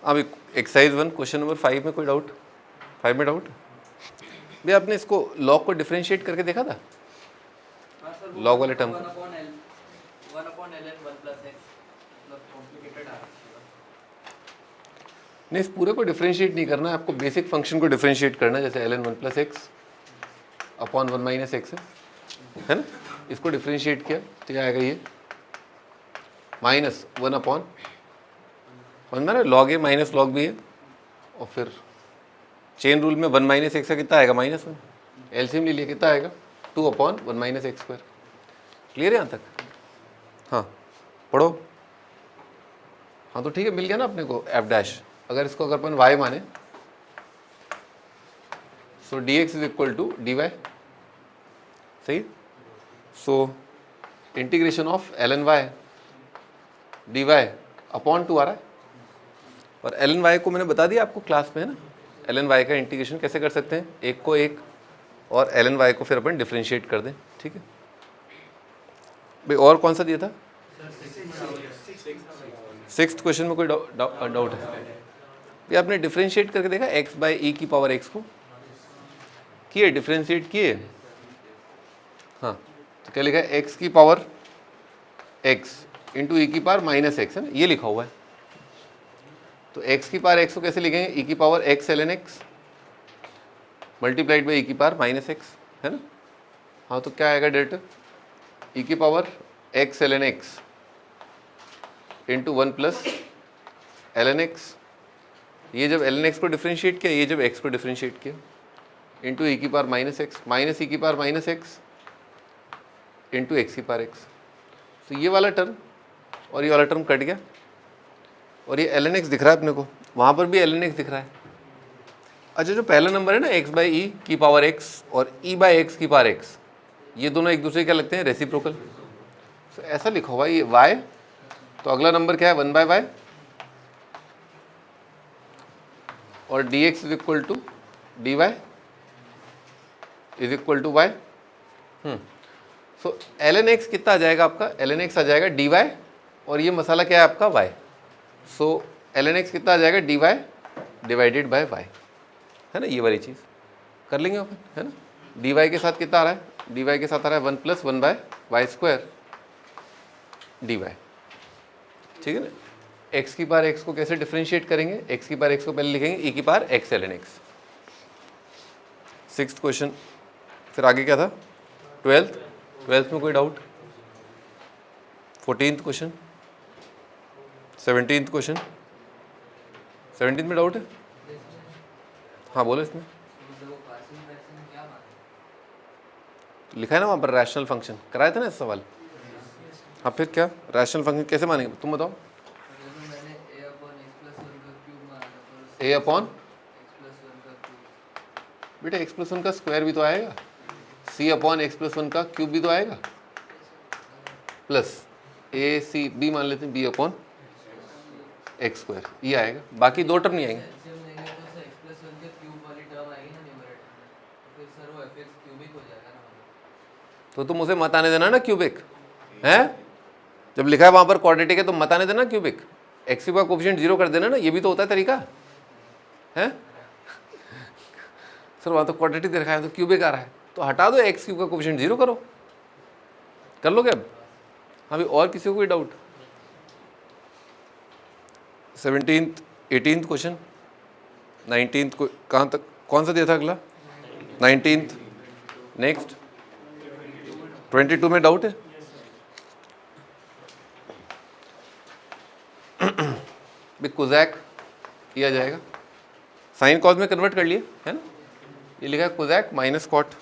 अब exercise 1 question number 5 में कोई डाउट? 5 में डाउट भैया? आपने इसको लॉग को डिफरेंशिएट करके देखा था? लॉग वाले टर्म को नहीं, इस पूरे को डिफरेंशिएट नहीं करना है आपको, बेसिक फंक्शन को डिफरेंशिएट करना है, जैसे ln 1 plus x upon 1 minus x है ना। इसको डिफरेंशिएट किया तो क्या आएगा, ये माइनस 1 अपॉन 1 ना, लॉग ए माइनस लॉग बी है, और फिर चेन रूल में 1 माइनस एक्स का कितना आएगा, -1। एलसीएम ले लिया, कितना आएगा 2 upon 1 minus x square. Clear है यहाँ तक? हाँ पढ़ो। हाँ तो ठीक है, मिल गया ना अपने को एफ डैश। अगर इसको अगर अपन y माने, so dx is equal to dy, सही। So integration of ln y dy upon 2 आ रहा है, और ln y को मैंने बता दिया आपको क्लास में, है ना। ln y का इंटीग्रेशन कैसे कर सकते हैं, एक को एक, और ln y को फिर अपन डिफरेंशिएट कर दें, ठीक है भाई। और कौन सा दिया था? 6th क्वेश्चन में कोई डाउट है? ये आपने डिफरेंशिएट करके देखा x बाई ई की पावर x को, किए डिफरेंशिएट किए? हाँ तो क्या लिखा है, x की पावर x इंटू ई की पावर माइनस एक्स, है ना, ये लिखा हुआ है। तो x की पावर x को कैसे लिखेंगे, ई की power x ln x multiplied by e की पावर माइनस एक्स, है ना। हाँ तो क्या आएगा डायरेक्ट, ई की power x ln x into 1 plus ln x, ये जब ln x को डिफरेंशिएट किया, ये जब x को डिफरेंशिएट किया, इंटू ई की पावर माइनस एक्स, माइनस ई की power minus x into x की पावर एक्स। तो ये वाला टर्म और ये वाला टर्म कट गया, और ये ln x दिख रहा है अपने को, वहाँ पर भी ln x दिख रहा है। अच्छा जो पहला नंबर है ना, x बाई ई की पावर x और e बाई एक्स की पावर x, ये दोनों एक दूसरे क्या लगते हैं, रेसिप्रोकल। तो ऐसा लिखा हुआ है ये y, तो अगला नंबर क्या है 1 बाई वाई, और dx is equal to dy is equal to y। So ln x कितना आ जाएगा आपका, ln x आ जाएगा dy, और ये मसाला क्या है आपका y। सो ln x कितना आ जाएगा, dy डिवाइडेड बाय y, है ना, ये वाली चीज़ कर लेंगे अपन, है ना। dy के साथ कितना आ रहा है, dy के साथ आ रहा है 1 plus 1 by Y square dy, ठीक है ना। x की पावर x को कैसे डिफरेंशिएट करेंगे, x की पावर x को पहले लिखेंगे e की power x ln x। 6th question, फिर आगे क्या था, 12th में कोई doubt? 14th question, 17th question, 17th में डाउट है? हाँ बोलो। इसमें लिखा है ना वहाँ पर रैशनल फंक्शन, कराया था ना इस सवाल। हाँ फिर क्या रैशनल फंक्शन कैसे मानेंगे, तुम बताओ। a अपॉन बेटा x प्लस 1 का स्क्वायर भी तो आएगा, c अपॉन x प्लस 1 का क्यूब भी तो आएगा, प्लस a c b मान लेते हैं b अपॉन एक्स स्क्वायर, ये आएगा, बाकी दो टर्म नहीं आएंगे। तो तुम उसे मत आने देना ना क्यूबिक, है जब लिखा है वहां पर क्वाड्रेटिक है तो मत आने देना क्यूबिक, एक्स का कोफिशिएंट 0 कर देना ना, ये भी तो होता है तरीका, है सर वहां तो क्वाड्रेटिक दिखा है तो क्यूबिक आ रहा है, तो हटा दो एक्स क्यूब का कोफिशिएंट 0 करो, कर लोगे अब। हाँ भी और किसी को कोई doubt? 17th 18th question, 19th को कहाँ तक, कौन सा दिया था अगला, 19th। नेक्स्ट 22 में डाउट है? भी कोजैक किया जाएगा, साइन कॉस में कन्वर्ट कर लिए, है ना, ये लिखा है cosec minus cot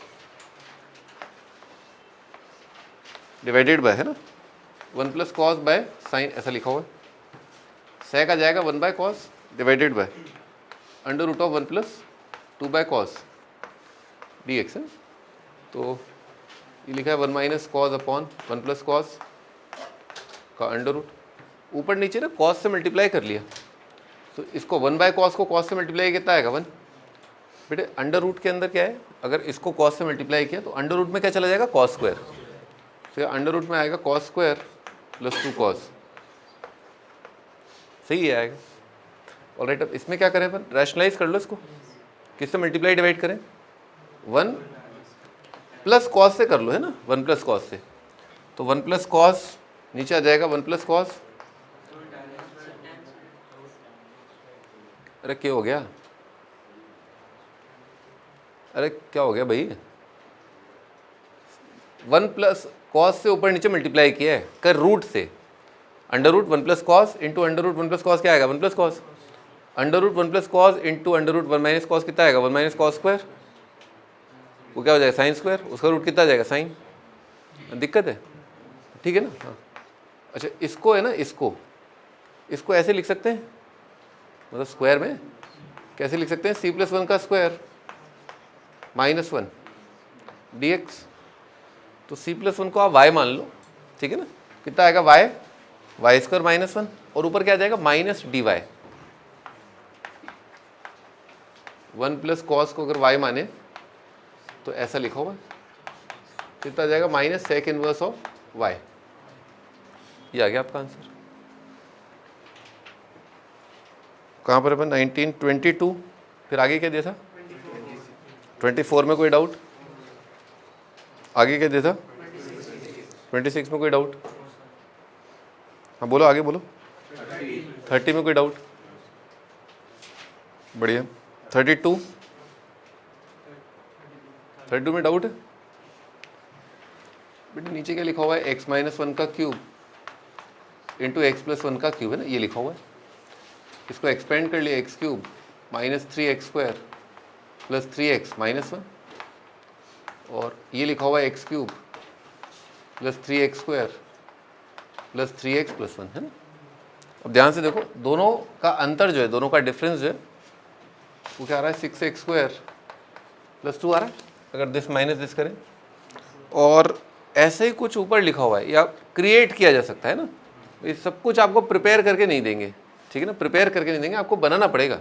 divided by, है ना, 1 प्लस कॉस बाय साइन, ऐसा लिखा हुआ है। सेक आ जाएगा 1 by cos divided by under root of 1 plus 2 by cos D X, है। तो ये लिखा है 1 minus cos upon 1 plus cos का अंडर रूट, ऊपर नीचे ना कॉस से मल्टीप्लाई कर लिया, तो इसको 1 बाय कॉस को कॉस से मल्टीप्लाई कितना आएगा 1। बेटे अंडर रूट के अंदर क्या है, अगर इसको कॉस से मल्टीप्लाई किया तो अंडर रूट में क्या चला जाएगा, कॉस स्क्वायर, फिर अंडर रूट में आएगा कॉस स्क्वायर प्लस 2 कॉस, सही है आएगा। ऑलराइट, अब इसमें क्या करें अपन, रैशनलाइज कर लो इसको, किससे मल्टीप्लाई डिवाइड करें, 1 प्लस कॉस से कर लो, है ना, 1 प्लस कॉस से, तो 1 प्लस कॉस नीचे आ जाएगा 1 प्लस कॉस, अरे क्या हो गया, अरे क्या हो गया भाई, 1 प्लस कॉस से ऊपर नीचे मल्टीप्लाई किया है कर रूट से, under root 1 plus cos into under root 1 plus cos क्या आएगा 1 plus cos, under root 1 plus cos into under root 1 minus cos कितना आएगा 1 माइनस कॉस स्क्वायर, वो क्या हो जाएगा साइन स्क्वायर, उसका रूट कितना आ जाएगा साइन, दिक्कत है, ठीक है ना। हाँ अच्छा, इसको है ना, इसको ऐसे लिख सकते हैं, मतलब स्क्वायर में कैसे लिख सकते हैं, c+1 का स्क्वायर -1 dx, तो c+1 को आप y मान लो, ठीक है ना, कितना आएगा y स्क्वायर -1 और ऊपर क्या आ जाएगा माइनस dy, 1 प्लस कॉस को अगर y माने तो ऐसा लिखा हुआ, कितना आ जाएगा minus sec inverse of y, ये आ गया आपका आंसर। कहाँ पर अपन 1922, फिर आगे क्या दिया था 24 में कोई डाउट, आगे क्या दिया था 26 में कोई डाउट, हाँ बोलो आगे बोलो, 30 में कोई डाउट, बढ़िया, 32 में डाउट है बेटे, नीचे क्या लिखा हुआ है x-1 का क्यूब इंटू x+1 का क्यूब है ना, ये लिखा हुआ है, इसको एक्सपेंड कर लिया x cube -3x² plus 3x -1, और ये लिखा हुआ है x cube plus 3x² plus 3x + 1, है ना। अब ध्यान से देखो, दोनों का अंतर जो है, दोनों का डिफरेंस जो है वो क्या आ रहा है 6x² प्लस 2 आ रहा है, अगर दिस माइनस दिस करें, और ऐसे ही कुछ ऊपर लिखा हुआ है या क्रिएट किया जा सकता है ना, ये सब कुछ आपको प्रिपेयर करके नहीं देंगे, ठीक है ना, प्रिपेयर करके नहीं देंगे, आपको बनाना पड़ेगा,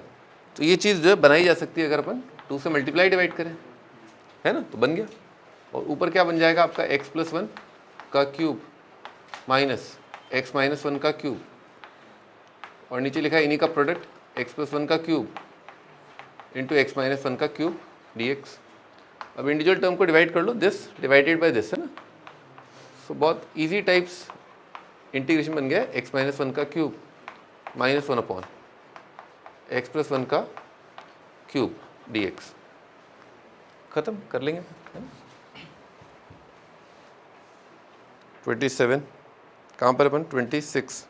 तो ये चीज़ जो है बनाई जा सकती है अगर अपन 2 से मल्टीप्लाई डिवाइड करें, है ना, तो बन गया, और ऊपर क्या बन जाएगा आपका x+1 का क्यूब माइनस x-1 का क्यूब, और नीचे लिखा है इन्हीं का प्रोडक्ट x+1 का क्यूब इंटू x-1 का क्यूब dx। अब इंडिविजुअल टर्म को डिवाइड कर लो, दिस डिवाइडेड बाय दिस, है ना, सो बहुत इजी टाइप्स इंटीग्रेशन बन गया, x-1 का क्यूब -1 अपॉन x+1 का क्यूब dx, खत्म कर लेंगे, है ना। 27 कहाँ पर अपन 26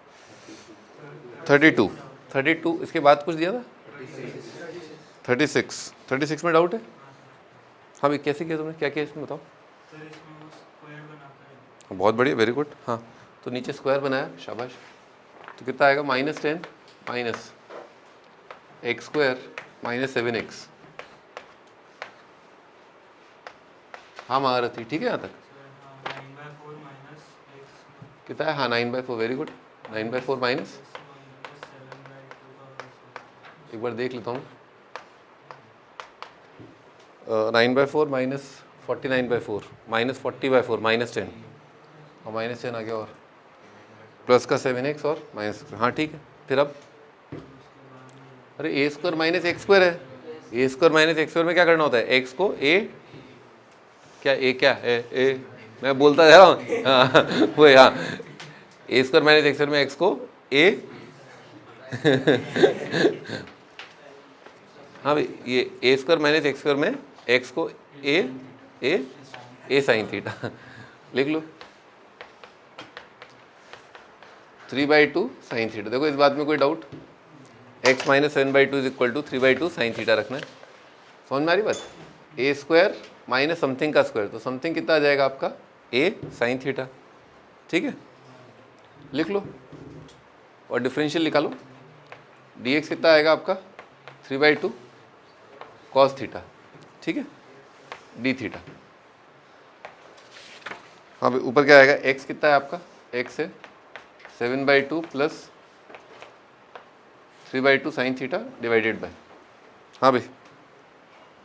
32 इसके बाद कुछ दिया था 36 में डाउट है, हाँ भाई कैसे किया तुमने, क्या किया इसमें बताओ, बहुत बढ़िया, वेरी गुड, हाँ तो नीचे स्क्वायर बनाया, शाबाश, तो कितना आएगा -10 माइनस x² -7x, हाँ महारथी, ठीक है यहाँ तक कितना है, हाँ 9/4, वेरी गुड, 9/4 माइनस, एक बार देख लेता हूँ, 9/4 माइनस 49/4 माइनस 40/4 -10, और -10 आ गया, और प्लस का 7x और माइनस, हाँ ठीक है, फिर अब अरे a² -x² है, a² -x² में क्या करना होता है, x को a क्या है a, मैं बोलता जा रहा हूँ, हाँ वो हाँ, a² -x² में x को a हाँ भाई, ये a² -x² में x को a sin थीटा लिख लो, 3/2 sin थीटा, देखो इस बात में कोई डाउट, x -7/2 = 3/2 sin थीटा रखना है, समझ में आ रही बात, a² माइनस समथिंग का स्क्वायर, तो समथिंग कितना आ जाएगा आपका a sin थीटा, ठीक है, लिख लो, और डिफरेंशियल निकालो, dx कितना आएगा आपका 3/2 cos थीटा, ठीक है, d थीटा, हाँ भाई ऊपर क्या आएगा, x कितना है आपका, x है 7/2 plus 3/2 sin theta divided by, हाँ भाई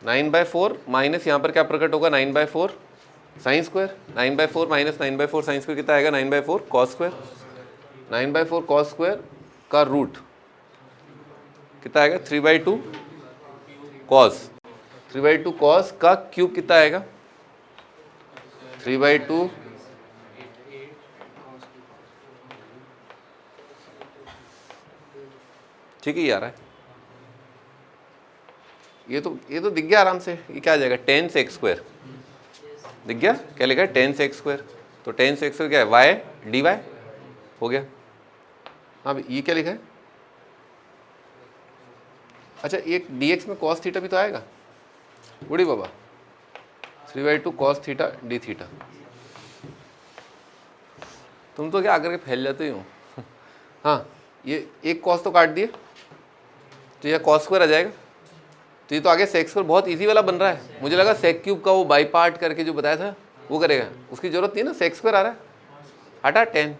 9/4 माइनस यहाँ पर क्या प्रकट होगा 9/4 sine square, 9/4 minus 9/4 sine square कितना आएगा 9/4 cos स्क्वायर, 9/4 cos स्क्वायर का रूट कितना आएगा 3/2 कॉस, 3/2 कॉस का क्यूब कितना आएगा 3/2 ठीक है, ये आ रहा है। ये तो दिख गया आराम से, ये क्या आ जाएगा 10x² दिख गया, क्या लिखा है 10x², तो 10x² क्या है y dy हो गया। हाँ भाई ये क्या लिखा है, अच्छा एक dx में cos थीटा भी तो आएगा बूढ़ी बाबा, 3/2 cos थीटा डी थीटा। तुम तो क्या आकर के फैल जाते ही हो। हाँ ये एक cos तो काट दिए तो यह cos² आ जाएगा, तो ये तो आगे sec² बहुत इजी वाला बन रहा है। मुझे लगा sec³ का वो बाई पार्ट करके जो बताया था वो करेगा, उसकी जरूरत नहीं है ना, sec² आ रहा है हटा 10,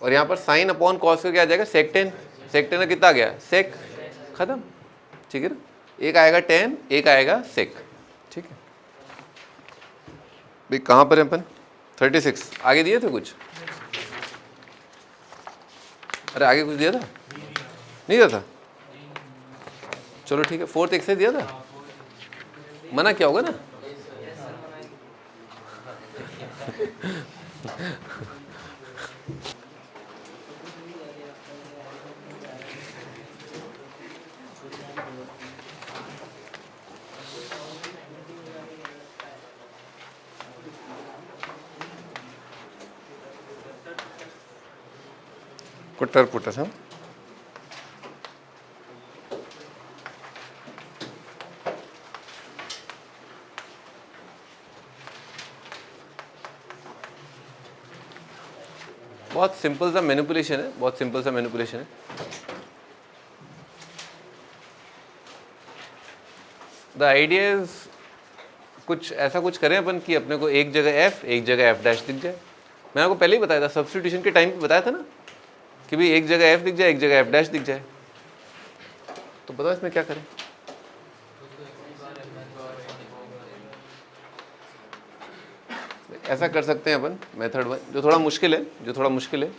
और यहाँ पर sin अपॉन cos² क्या आ जाएगा sec10, sec10 का कितना आ गया sec, खत्म, ठीक है ना। एक आएगा 10, एक आएगा sec, ठीक है भाई। कहाँ पर है अपन 36 आगे दिए थे कुछ, अरे आगे कुछ दिया था नहीं दिया था, चलो ठीक है 4th एक्सरसाइज दिया था, मना क्या होगा ना। कुट्टर पुटर हाँ, बहुत सिंपल सा मैनिपुलेशन है, बहुत सिंपल सा मैनिपुलेशन है। द आइडिया इज कुछ ऐसा कुछ करें अपन कि अपने को एक जगह f एक जगह f' दिख जाए। मैंने आपको पहले ही बताया था, सब्स्टिट्यूशन के टाइम पे बताया था ना कि भाई एक जगह f दिख जाए एक जगह f' दिख जाए, तो बताओ इसमें क्या करें। ऐसा कर सकते हैं अपन मेथड 1, जो थोड़ा मुश्किल है, जो थोड़ा मुश्किल है।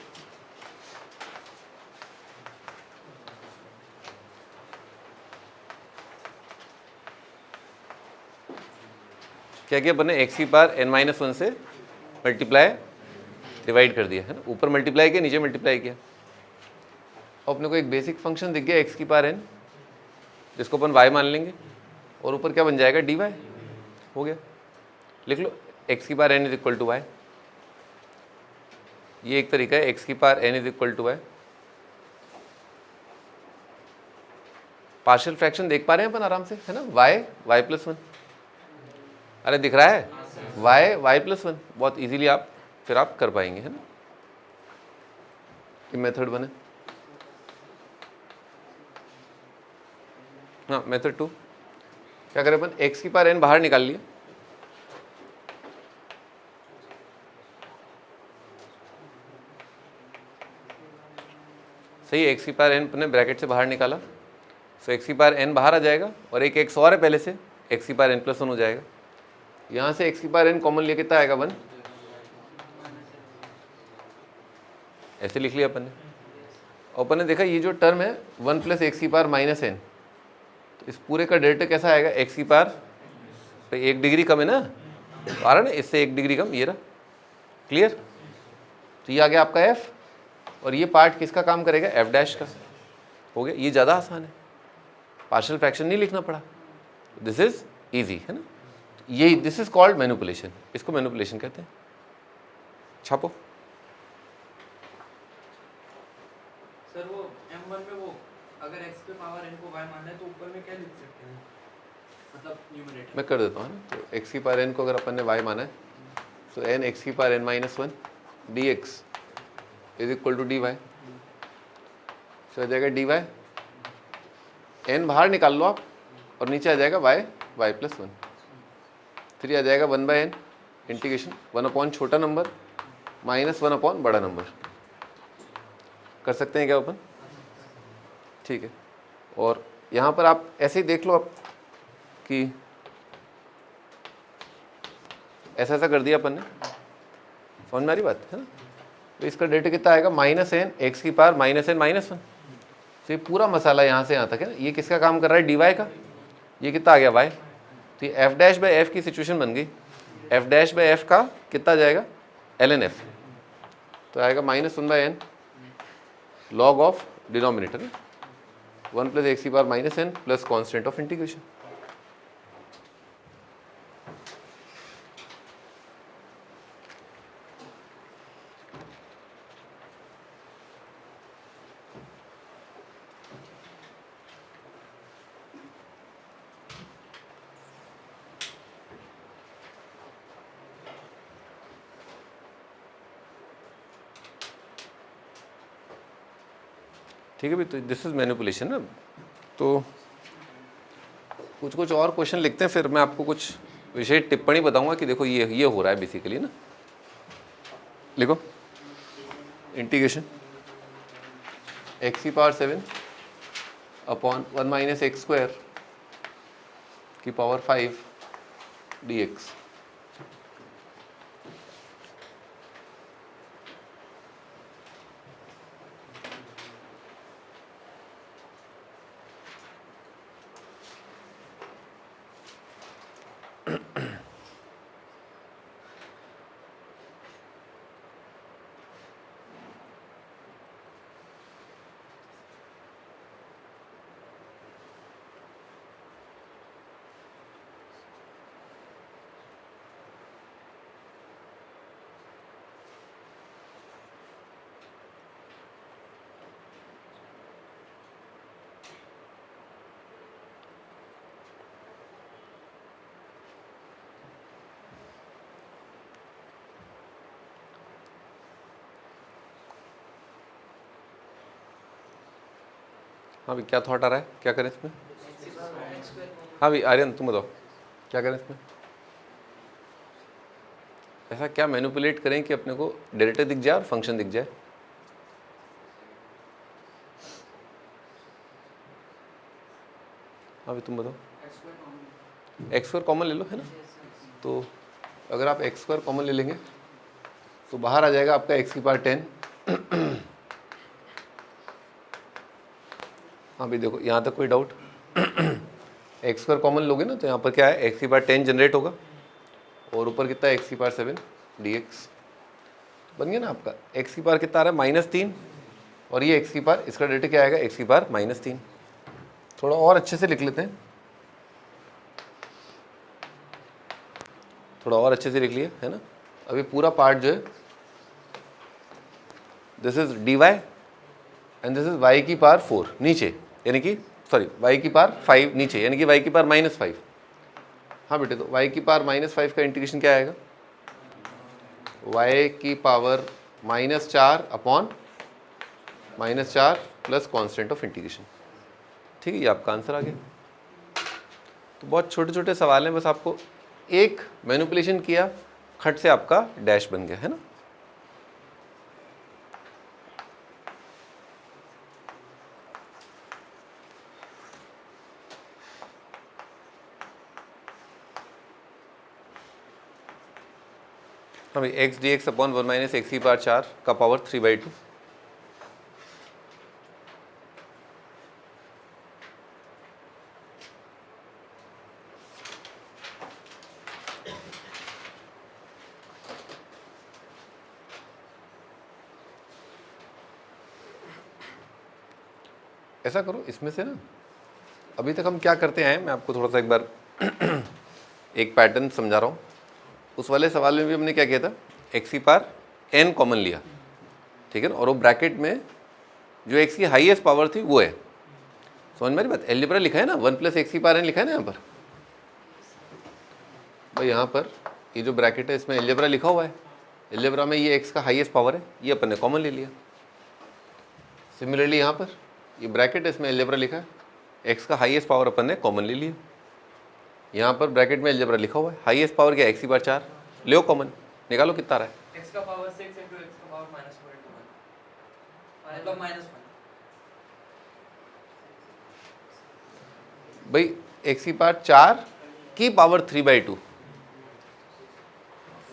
क्या किया अपन ने x की पावर n-1 से मल्टीप्लाई डिवाइड कर दिया है ना, ऊपर मल्टीप्लाई किया नीचे मल्टीप्लाई किया, और अपने को एक बेसिक फंक्शन दिख गया x की पावर n, जिसको अपन y मान लेंगे, और ऊपर क्या बन जाएगा dy हो गया। लिख लो x की power n is equal to y, ये एक तरीका है x की power n is equal to y। Partial fraction देख पा रहे हैं अपन आराम से है ना, y+1, अरे दिख रहा है y+1, बहुत इजीली आप फिर आप कर पाएंगे है ना। ये मेथड 1 है। हाँ मेथड 2 क्या करें अपन, x की पावर n बाहर निकाल लिया, सही, x की पावर n अपने ब्रैकेट से बाहर निकाला, तो x की पावर n बाहर आ जाएगा, और एक x और है पहले से, x की पावर n+1 हो जाएगा। यहाँ से x की पावर n कॉमन लिया कितना आएगा 1, ऐसे लिख लिया अपन ने। और अपन ने देखा ये जो टर्म है 1 + x की पावर -n, तो इस पूरे का डेरिवेटिव कैसा आएगा, x की पावर, तो 1 डिग्री कम है ना, तो आ रहा ना इससे 1 डिग्री कम, ये रहा, क्लियर। तो ये आ गया आपका f, और ये पार्ट किसका काम करेगा f' का, हो गया। ये ज़्यादा आसान है, पार्शियल फ्रैक्शन नहीं लिखना पड़ा, दिस इज ईजी है ना। यही दिस इज कॉल्ड मैनिपुलेशन, इसको मैनिपुलेशन कहते हैं। छापो सर, वो M1 में वो अगर x पे पावर n को y मानना है तो ऊपर में क्या लिख सकते हैं, मतलब न्यूमरेटर मैं कर देता हूँ ना, तो x की पावर n को अगर अपन ने y माना है, तो n x की power n-1 dx is equal to dy, तो आ जाएगा dy, n बाहर निकाल लो आप, और नीचे आ जाएगा y+1, फिर आ जाएगा 1/n इंटीग्रेशन 1/, छोटा नंबर -1/, बड़ा नंबर। कर सकते हैं क्या अपन, ठीक है। और यहाँ पर आप ऐसे ही देख लो आप कि ऐसा ऐसा कर दिया अपन ने, समझ में आ रही बात है ना। तो इसका डेटा कितना आएगा -n x की पावर -n-1, तो ये पूरा मसाला यहाँ से यहाँ तक है ना, ये किसका काम कर रहा है, डी वाई का। ये कितना आ गया वाई, तो ये एफ डैश बाई एफ की सिचुएशन बन गई। एफ डैश बाई एफ का कितना जाएगा, एल एन एफ, तो आएगा -1/n log of denominator 1 + x⁻n plus constant of integration. ठीक है भाई, तो दिस इज मैनिपुलेशन ना। तो कुछ और क्वेश्चन लिखते हैं, फिर मैं आपको कुछ विशेष टिप्पणी बताऊंगा कि देखो ये हो रहा है बेसिकली ना। लिखो इंटीग्रेशन x⁻7 अपॉन 1 - x² की पावर 5 dx। हाँ भाई, क्या थॉट आ रहा है, क्या करें इसमें? हाँ भाई आर्यन, तुम बताओ क्या करें इसमें? ऐसा क्या मैनिपुलेट करें कि अपने को डेरिवेटिव दिख जाए और फंक्शन दिख जाए? हाँ भाई तुम बताओ। x² कॉमन ले लो, है ना। तो अगर आप x² कॉमन ले लेंगे तो बाहर आ जाएगा आपका x⁻10। हाँ भाई देखो, यहाँ तक कोई डाउट? x² कॉमन लोगे ना तो यहाँ पर क्या है, x⁻10 जनरेट होगा और ऊपर कितना है, x⁻7 dx। बन गया ना आपका। x⁻ कितना आ रहा है, -3, और ये x⁻, इसका डेरिवेटिव क्या आएगा, x⁻−3। थोड़ा और अच्छे से लिख लेते हैं, थोड़ा और अच्छे से लिख लिए, है ना। अभी पूरा पार्ट जो है, this is dy and this is y⁻4 नीचे, यानी कि सॉरी y⁻5 नीचे, यानी कि y⁻−5। हाँ बेटे, तो y⁻−5 का इंटीग्रेशन क्या आएगा, y⁻−4 upon -4 plus constant of integration. ठीक है, ये आपका आंसर आ गया। तो बहुत छोटे छोटे सवाल हैं, बस आपको एक मैनिपुलेशन किया, खट से आपका डैश बन गया, है ना। हाँ भाई, x dx अपॉन 1 - x⁻4 का पावर 3/2। ऐसा करो, इसमें से ना अभी तक हम क्या करते आए, मैं आपको थोड़ा सा एक बार एक पैटर्न समझा रहा हूँ। उस वाले सवाल में भी हमने क्या किया था, x⁻n कॉमन लिया, ठीक है ना, और वो ब्रैकेट में जो x की हाईएस्ट पावर थी वो है। समझ में आ रही बात? एलजेब्रा लिखा है ना, 1 + x⁻n लिखा है ना यहाँ पर। भाई यहाँ पर ये जो ब्रैकेट है इसमें एलजेब्रा लिखा हुआ है, एलजेब्रा में ये x का हाईएस्ट पावर है, ये अपन ने कॉमन ले लिया। सिमिलरली यहाँ पर ये ब्रैकेट है, इसमें एलजेब्रा लिखा है, x का हाईएस्ट पावर अपन ने कॉमन ले लिया। यहाँ पर ब्रैकेट में एलजेब्रा लिखा हुआ है, हाईएस्ट पावर क्या है, x⁻4, ले कॉमन, निकालो कितना आ रहा है। x का पावर 6 into x का पावर -4 मतलब -1। भाई x⁻4 की पावर 3/2,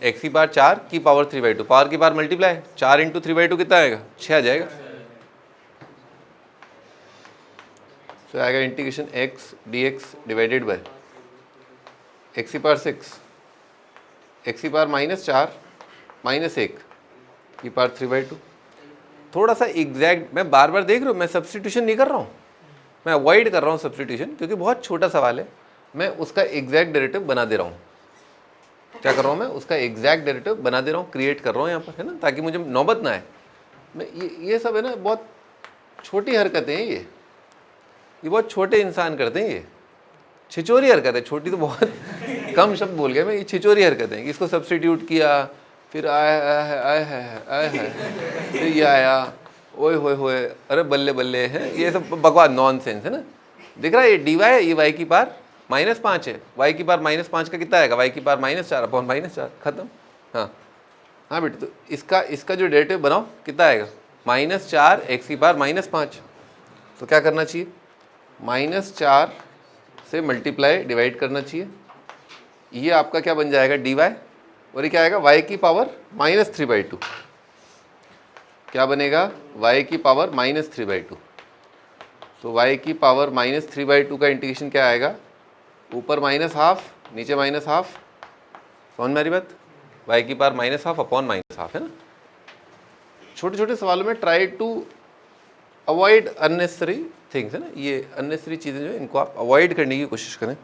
x⁻4 की पावर 3/2, पावर की पावर मल्टीप्लाई, 4 × 3/2 कितना आएगा, 6 आ जाएगा। तो आएगा integration x D x divided by x की पावर 6 एक्स की पावर -4 -1 की पावर 3/2। थोड़ा सा एग्जैक्ट, मैं बार बार देख रहा हूँ, मैं सब्सटीट्यूशन नहीं कर रहा हूँ, मैं अवॉइड कर रहा हूँ सब्सटीट्यूशन, क्योंकि बहुत छोटा सवाल है। मैं उसका एग्जैक्ट डेरिवेटिव बना दे रहा हूँ। क्या कर रहा हूँ मैं? उसका एग्जैक्ट डेरिवेटिव बना दे रहा हूँ, क्रिएट कर रहा हूँ यहाँ पर, है ना, ताकि मुझे नौबत ना आए। मैं ये सब है ना, बहुत छोटी हरकतें हैं ये बहुत छोटे इंसान करते हैं। ये छिचोरी हरकत है, छोटी तो बहुत कम शब्द बोल गया मैं, ये छिचोरी हरकत है। इसको सब्सटीट्यूट किया, फिर आया फिर ये आया, ओए होए, अरे बल्ले बल्ले है, ये सब बकवास नॉनसेंस है ना। दिख रहा है ये dy है, ये y की पावर -5 है, y की पावर -5 का कितना आएगा? y की पावर -4 अपॉन -4, खत्म। हाँ बेटे, तो इसका जो डेरिवेटिव बनाओ कितना आएगा? -4 x की पावर -5। तो क्या करना चाहिए? -4 से मल्टीप्लाई डिवाइड करना चाहिए। ये आपका क्या बन जाएगा? dy। और ये क्या आएगा? y की पावर -3/2। क्या बनेगा? y की पावर -3/2। तो y की पावर -3/2 का इंटीग्रेशन क्या आएगा? ऊपर -12 नीचे -12। समझ में आ रही बात? y की पावर -12 अपॉन -12 है ना। छोटे छोटे सवालों में try to avoid unnecessary things, है ना। ये अननेसेसरी चीज़ें जो है, इनको आप अवॉइड करने की कोशिश करें।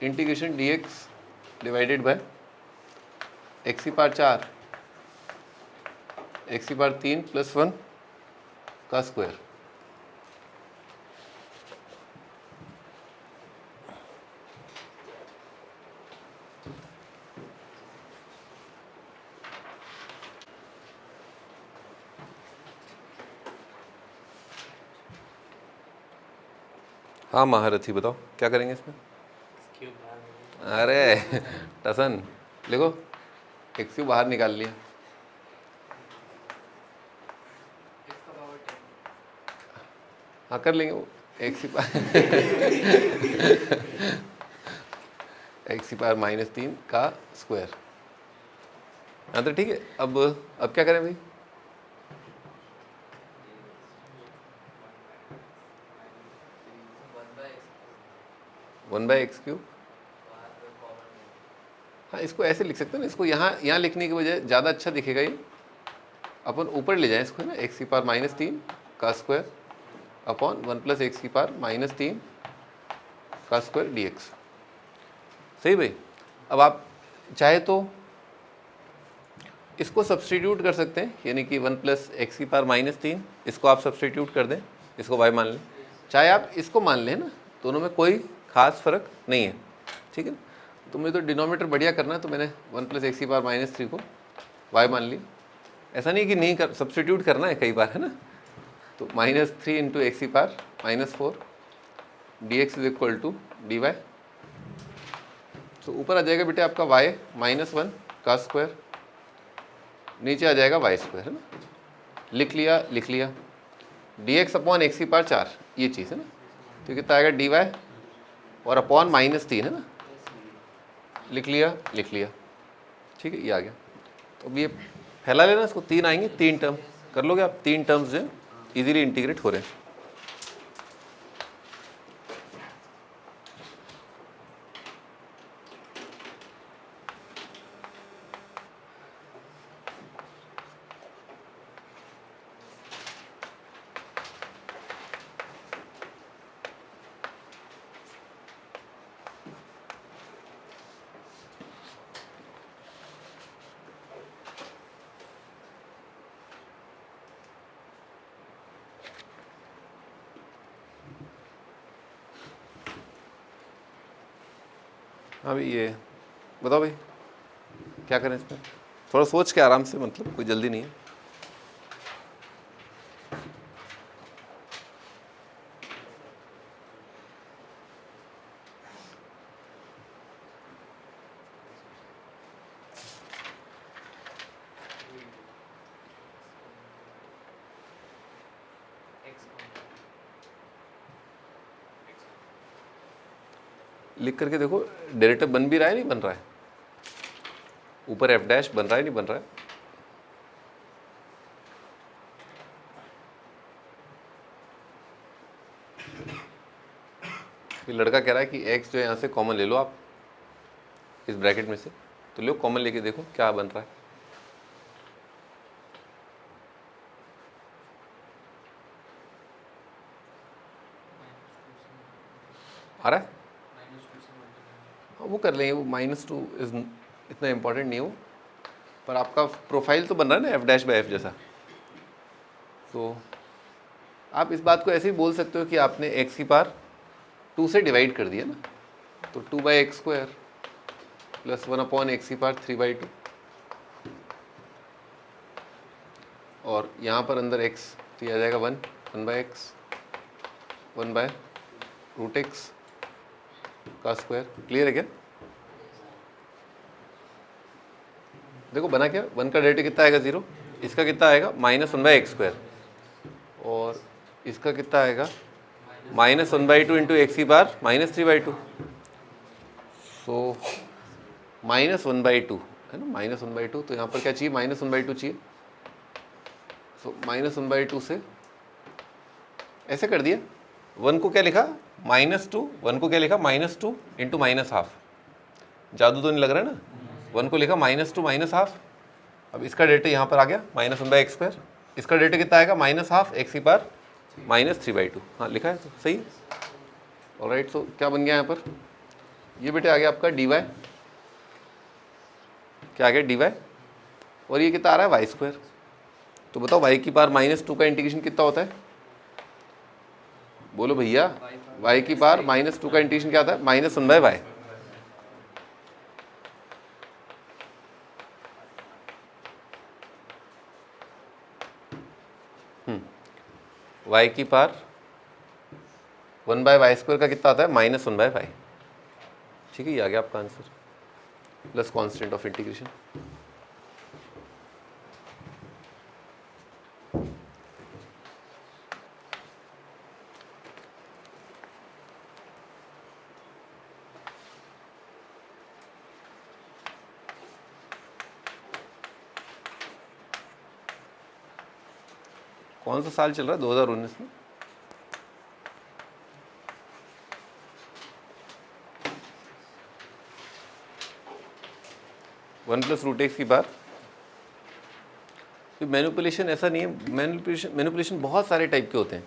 Integration dx divided by x की पावर 4 एक्स की पावर 3 + 1 का स्क्वायर। हाँ महारथी, बताओ क्या करेंगे इसमें? अरे टसन देखो, एक्स क्यूब बाहर निकाल लिया, हाँ कर लेंगे वो। एक्स की पावर -3 का स्क्वायर। हाँ तो ठीक है। अब क्या करें भाई? One by x cube. हाँ इसको ऐसे लिख सकते हैं ना, इसको यहाँ लिखने की बजाय ज़्यादा अच्छा दिखेगा ये। अपन ऊपर ले जाएं इसको, है ना, एक्स की पावर -3 का स्क्वायर अपॉन 1 + एक्स की पावर -3 का स्क्वायर dx। सही भाई। अब आप चाहे तो इसको सब्सटीट्यूट कर सकते हैं, यानी कि 1 + एक्स की पावर -3, इसको आप सब्सटीट्यूट कर दें, इसको y मान लें। चाहे आप इसको मान लें ना, दोनों में कोई खास फर्क नहीं है, ठीक है। तो मुझे तो डिनोमिनेटर बढ़िया करना है, तो मैंने 1 + एक्स की पावर -3 को y मान ली। ऐसा नहीं कि नहीं कर, सब्सटीट्यूट करना है कई बार, है ना। तो -3 × एक्स की पावर -4 dx = dy। तो ऊपर आ जाएगा बेटे आपका y -1 का स्क्वायर, नीचे आ जाएगा y², है ना। लिख लिया dx अपॉन एक्स की पावर 4, ये चीज़ है ना। तो कितना आएगा? dy और अपॉन -3, है ना। लिख लिया ठीक है, ये आ गया। तो अब ये फैला लेना, इसको 3 आएंगे, 3 टर्म कर लोगे आप। 3 टर्म्स जो इजीली इंटीग्रेट हो रहे हैं। हाँ भाई, ये बताओ भाई क्या करें इसमें? थोड़ा सोच के आराम से, मतलब कोई जल्दी नहीं है। लिख करके देखो, डेरिवेटिव बन भी रहा है, नहीं बन रहा है? ऊपर एफ डैश बन रहा है नहीं बन रहा है? ये लड़का कह रहा है कि एक्स जो है यहाँ से कॉमन ले लो आप इस ब्रैकेट में से, तो लो कॉमन लेके देखो क्या बन रहा है। आ रहा है? हाँ वो कर लेंगे, वो -2 इज इतना इम्पोर्टेंट नहीं हो, पर आपका प्रोफाइल तो बन रहा है ना एफ डैश बाई एफ जैसा। तो आप इस बात को ऐसे ही बोल सकते हो कि आपने एक्स की पावर 2 से डिवाइड कर दिया ना, तो 2/x² प्लस 1/x की पावर 3/2, और यहाँ पर अंदर x तो ये आ जाएगा 1/x 1/√x का स्क्वायर। क्लियर है क्या? देखो बना क्या, 1 का डेरिवेटिव कितना आएगा 0, इसका कितना आएगा -1/x², और इसका कितना आएगा -1/2 इंटू एक्स की पावर -3/2। सो -1/2 है ना, -1/2, तो यहाँ पर क्या चाहिए, -1/2 चाहिए। सो -1/2 से ऐसे कर दिया, 1 को क्या लिखा -2, 1 को क्या लिखा -2 इंटू -12। जादू तो नहीं लग रहा है ना, 1 को लिखा -2 -12। अब इसका डेरिवेटिव यहाँ पर आ गया -1/x², इसका डेरिवेटिव कितना आएगा -12 एक्स की पावर -3/2। हाँ लिखा है तो सही है। ऑलराइट, सो क्या बन गया यहाँ पर, ये बेटे आ गया आपका dy, क्या आ गया dy, और ये कितना आ रहा है y²। तो बताओ y की पावर -2 का इंटीग्रेशन कितना होता है, बोलो भैया, y की पावर -2 का इंटीग्रेशन क्या आता है, -1/y। y की पावर 1/y² का कितना आता है, -1/y। ठीक है, ये आ गया आपका answer, plus constant of integration. कौन सा साल चल रहा है, 2019 में? वन प्लस रूट एक्स की बार मैनिपुलेशन ऐसा नहीं है, मैनिपुलेशन बहुत सारे टाइप के होते हैं।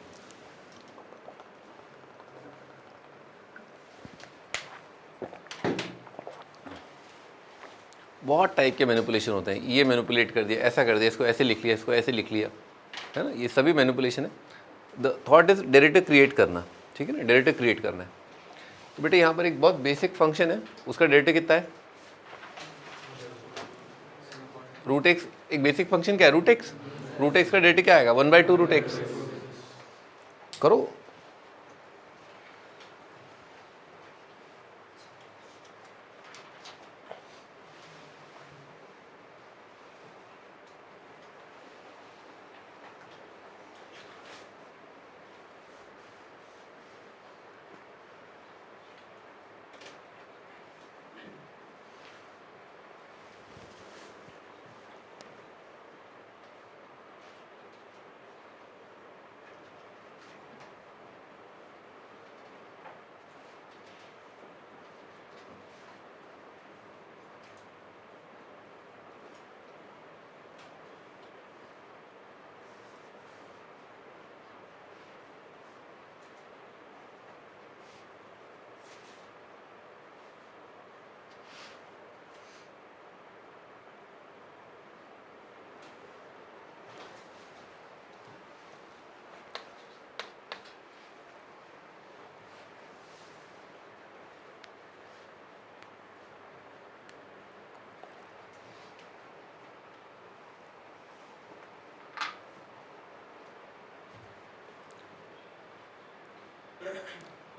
बहुत टाइप के मैनिपुलेशन होते हैं, ये मैनिपुलेट कर दिया, ऐसा कर दिया, इसको ऐसे लिख लिया, इसको ऐसे लिख लिया, है ना, ये सभी मैनिपुलेशन है। The thought is derivative create करना, ठीक है ना, डेरिवेटिव क्रिएट करना है। तो बेटे यहाँ पर एक बहुत बेसिक फंक्शन है, उसका डेरिवेटिव कितना है, रूट एक्स। एक बेसिक फंक्शन क्या है, रूट एक्स। रूट एक्स का डेरिवेटिव क्या आएगा, 1/2 रूट एक्स। करो,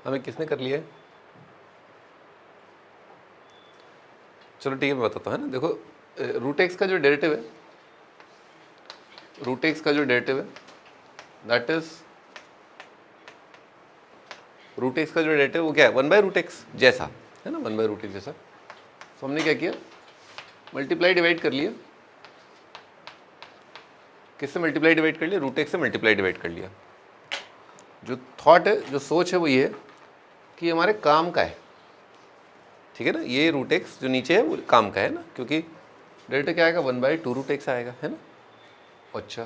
हमें किसने कर लिया है, चलो ठीक है मैं बताता हूँ, है ना। देखो रूट एक्स का जो डेरिवेटिव है, रूट एक्स का जो डेरिवेटिव है दैट इज, रूट एक्स का जो डेरिवेटिव वो क्या है, 1/√x जैसा, है ना, 1/√x जैसा। तो हमने क्या किया, मल्टीप्लाई डिवाइड कर लिया, किससे मल्टीप्लाई डिवाइड कर लिया, रूट एक्स से मल्टीप्लाई डिवाइड कर लिया। जो थॉट है, जो सोच है वो ये है कि हमारे काम का है, ठीक है ना, ये रूट एक्स जो नीचे है वो काम का है ना, क्योंकि डेल्टा क्या आएगा 1/2 रूट एक्स आएगा, है ना। अच्छा,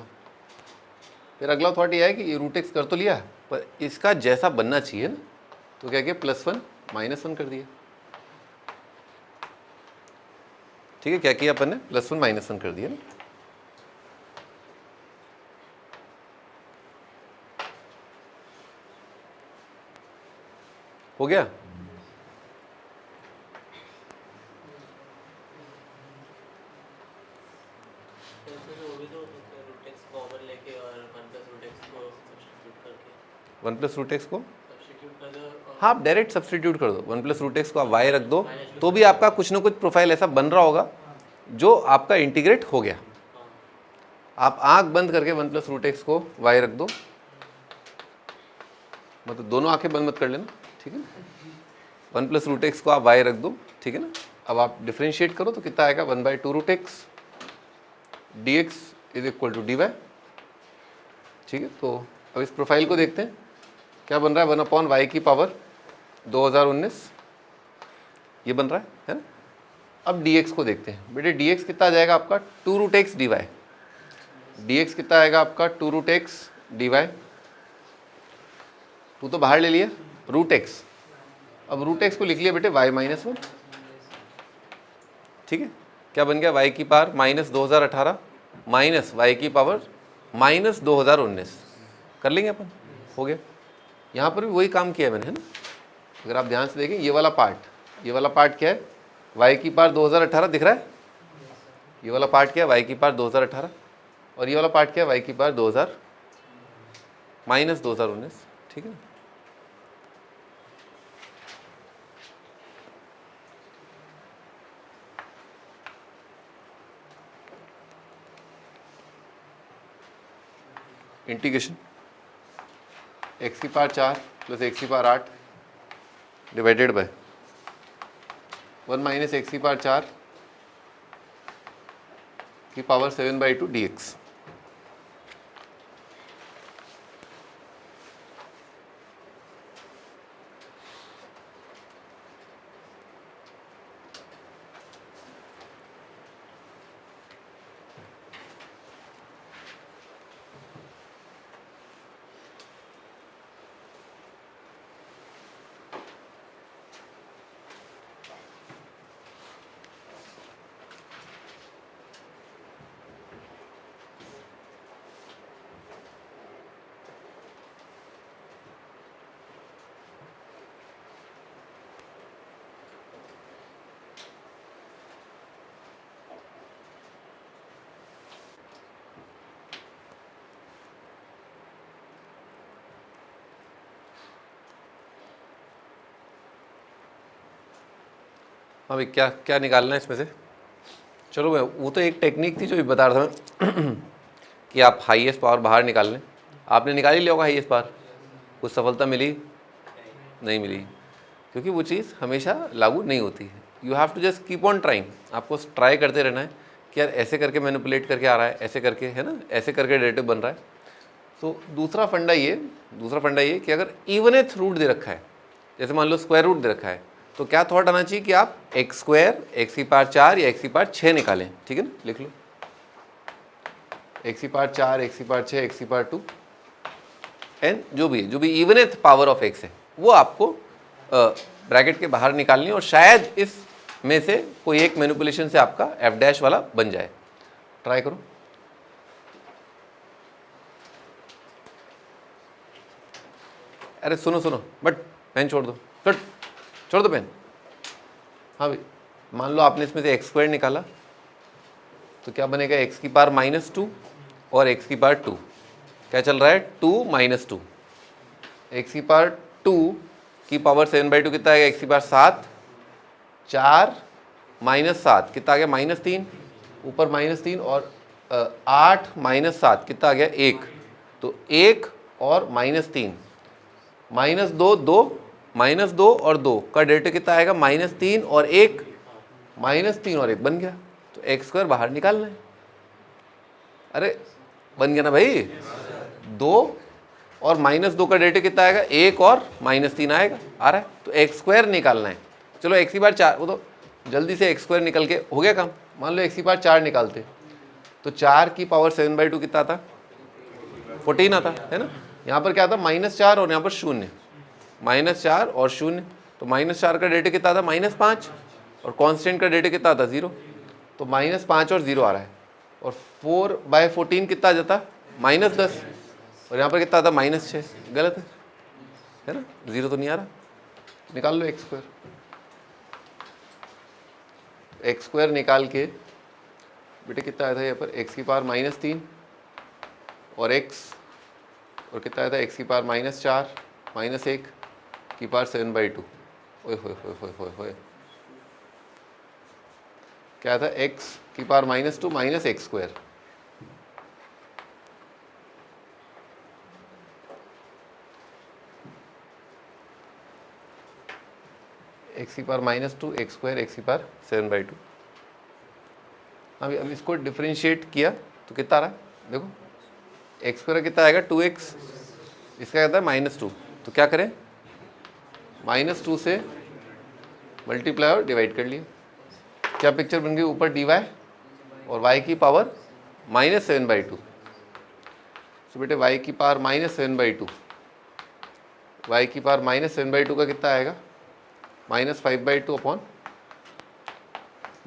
फिर अगला थॉट ये है कि ये रूट एक्स कर तो लिया पर इसका जैसा बनना चाहिए ना, तो क्या किया +1 -1 कर दिया, ठीक है। क्या किया अपन ने, +1 -1 कर दिया ना। हो गया। वन प्लस रूट एक्स को हाँ आप डायरेक्ट सब्सटीट्यूट कर दो, 1 + रूट एक्स को आप y रख दो, तो भी आपका कुछ ना कुछ प्रोफाइल ऐसा बन रहा होगा जो आपका इंटीग्रेट हो गया। आप आंख बंद करके 1 + रूट एक्स को y रख दो, मतलब दोनों आंखें बंद मत कर लेना, ठीक है ना। 1 + रूट एक्स को आप y रख दो, ठीक है ना। अब आप डिफ्रेंशिएट करो तो कितना आएगा 1/2 रूट एक्स dx = dy, ठीक है। तो अब इस प्रोफाइल को देखते हैं क्या बन रहा है, 1/y की पावर 2019 ये बन रहा है ना। अब dx को देखते हैं बेटे, dx कितना आ जाएगा आपका 2 रूट एक्स dy, dx कितना आएगा आपका 2 रूट एक्स dy, 2 तो बाहर ले लिया रूट एक्स, अब रूट एक्स को लिख लिया बेटे y - 1, ठीक है। क्या बन गया, y की पावर -2018 माइनस y की पावर -2019 कर लेंगे अपन, हो गया। यहाँ पर भी वही काम किया है मैंने, है ना। अगर आप ध्यान से देखें ये वाला पार्ट क्या है, y की पावर 2018 दिख रहा है, ये वाला पार्ट क्या है y की पावर 2018, और ये वाला पार्ट क्या है y की पावर -2019, ठीक है ना। इंटीग्रेशन x की पावर 4 + x की पावर 8 डिवाइडेड बाय 1 - x की पावर 4 की पावर 7/2 dx। अभी क्या क्या निकालना है इसमें से, चलो मैं वो तो एक टेक्निक थी जो भी बता रहा था मैं कि आप हाईएस्ट पावर बाहर निकाल लें। आपने निकाल ही लिया होगा हाईएस्ट पावर, कुछ सफलता मिली नहीं मिली, क्योंकि वो चीज़ हमेशा लागू नहीं होती है। You have to just keep on trying, आपको ट्राई करते रहना है कि यार ऐसे करके मैनिपुलेट करके आ रहा है, ऐसे करके, है ना, ऐसे करके डेरिवेटिव बन रहा है। तो दूसरा फंडा ये कि अगर इवनेथ रूट दे रखा है, जैसे मान लो स्क्वायर रूट दे रखा है, तो क्या थॉट आना चाहिए कि आप x² x की पावर 4 या x की पावर 6 निकालें, ठीक है ना। लिख लो x की पावर 4 x की पावर 6 x की पावर 2 एन जो भी इवनेथ पावर ऑफ x है वो आपको ब्रैकेट के बाहर निकालनी है, और शायद इस में से कोई एक मैनिपुलेशन से आपका f' वाला बन जाए। ट्राई करो। अरे सुनो बट पेन छोड़ दो, छोड़ दो पेन। हाँ भाई, मान लो आपने इसमें से x² निकाला तो क्या बनेगा, x की पावर -2 और x की पावर 2, क्या चल रहा है 2 - 2, x की पावर 2 की पावर 7/2 कितना आएगा, x की पावर 7, 4 - 7 कितना आ गया -3, ऊपर -3 और 8 - 7 कितना आ गया 1, तो 1 और -3 -2 2 -2 और 2 का डेल्टा कितना आएगा -3 और 1, -3 और 1 बन गया। तो एक्स स्क्वायर बाहर निकालना है। अरे बन गया ना भाई, 2 और -2 का डेरिवेटिव कितना आएगा, 1 और -3 आएगा, आ रहा है। तो एक्स स्क्वायर निकालना है। चलो एक्स की बार 4, वो तो जल्दी से एक्स स्क्वायर निकल के हो गया काम। मान लो एक्स की बार 4 निकालते तो 4 की पावर 7/2 कितना आता, 14 आता है ना। यहाँ पर क्या आता, -4 और यहाँ पर 0, -4 और 0, तो -4 का डेरिवेटिव कितना आता, -5 और कांस्टेंट का डेरिवेटिव कितना आता, 0, तो -5 और 0 आ रहा है। और 4/14 कितना आ जाता, -10, और यहाँ पर कितना आता, -6, गलत है ना, 0 तो नहीं आ रहा। निकाल लो एक्स स्क्वायर। एक्स स्क्वायर निकाल के बेटे कितना आया था यहाँ पर, एक्स की पावर -3 और एक्स, और कितना आया था एक्स की पावर -4 -1 की पावर 7/2। ओए होए होए होए होए होए, क्या था, एक्स की power -2 minus x square, x की पावर -2 एक्स स्क्वायर एक्स की पावर 7/2। अब इसको डिफरेंशिएट किया तो कितना आ रहा है, देखो एक्स स्क्वायर कितना आएगा, 2x, इसका कहता है -2, तो क्या करें, -2 से मल्टीप्लाई और डिवाइड कर लिया। क्या पिक्चर बन गई, ऊपर dy और y की पावर -7/2। तो बेटे y की पावर -7/2, y की पावर -7/2 का कितना आएगा, -5/2 अपॉन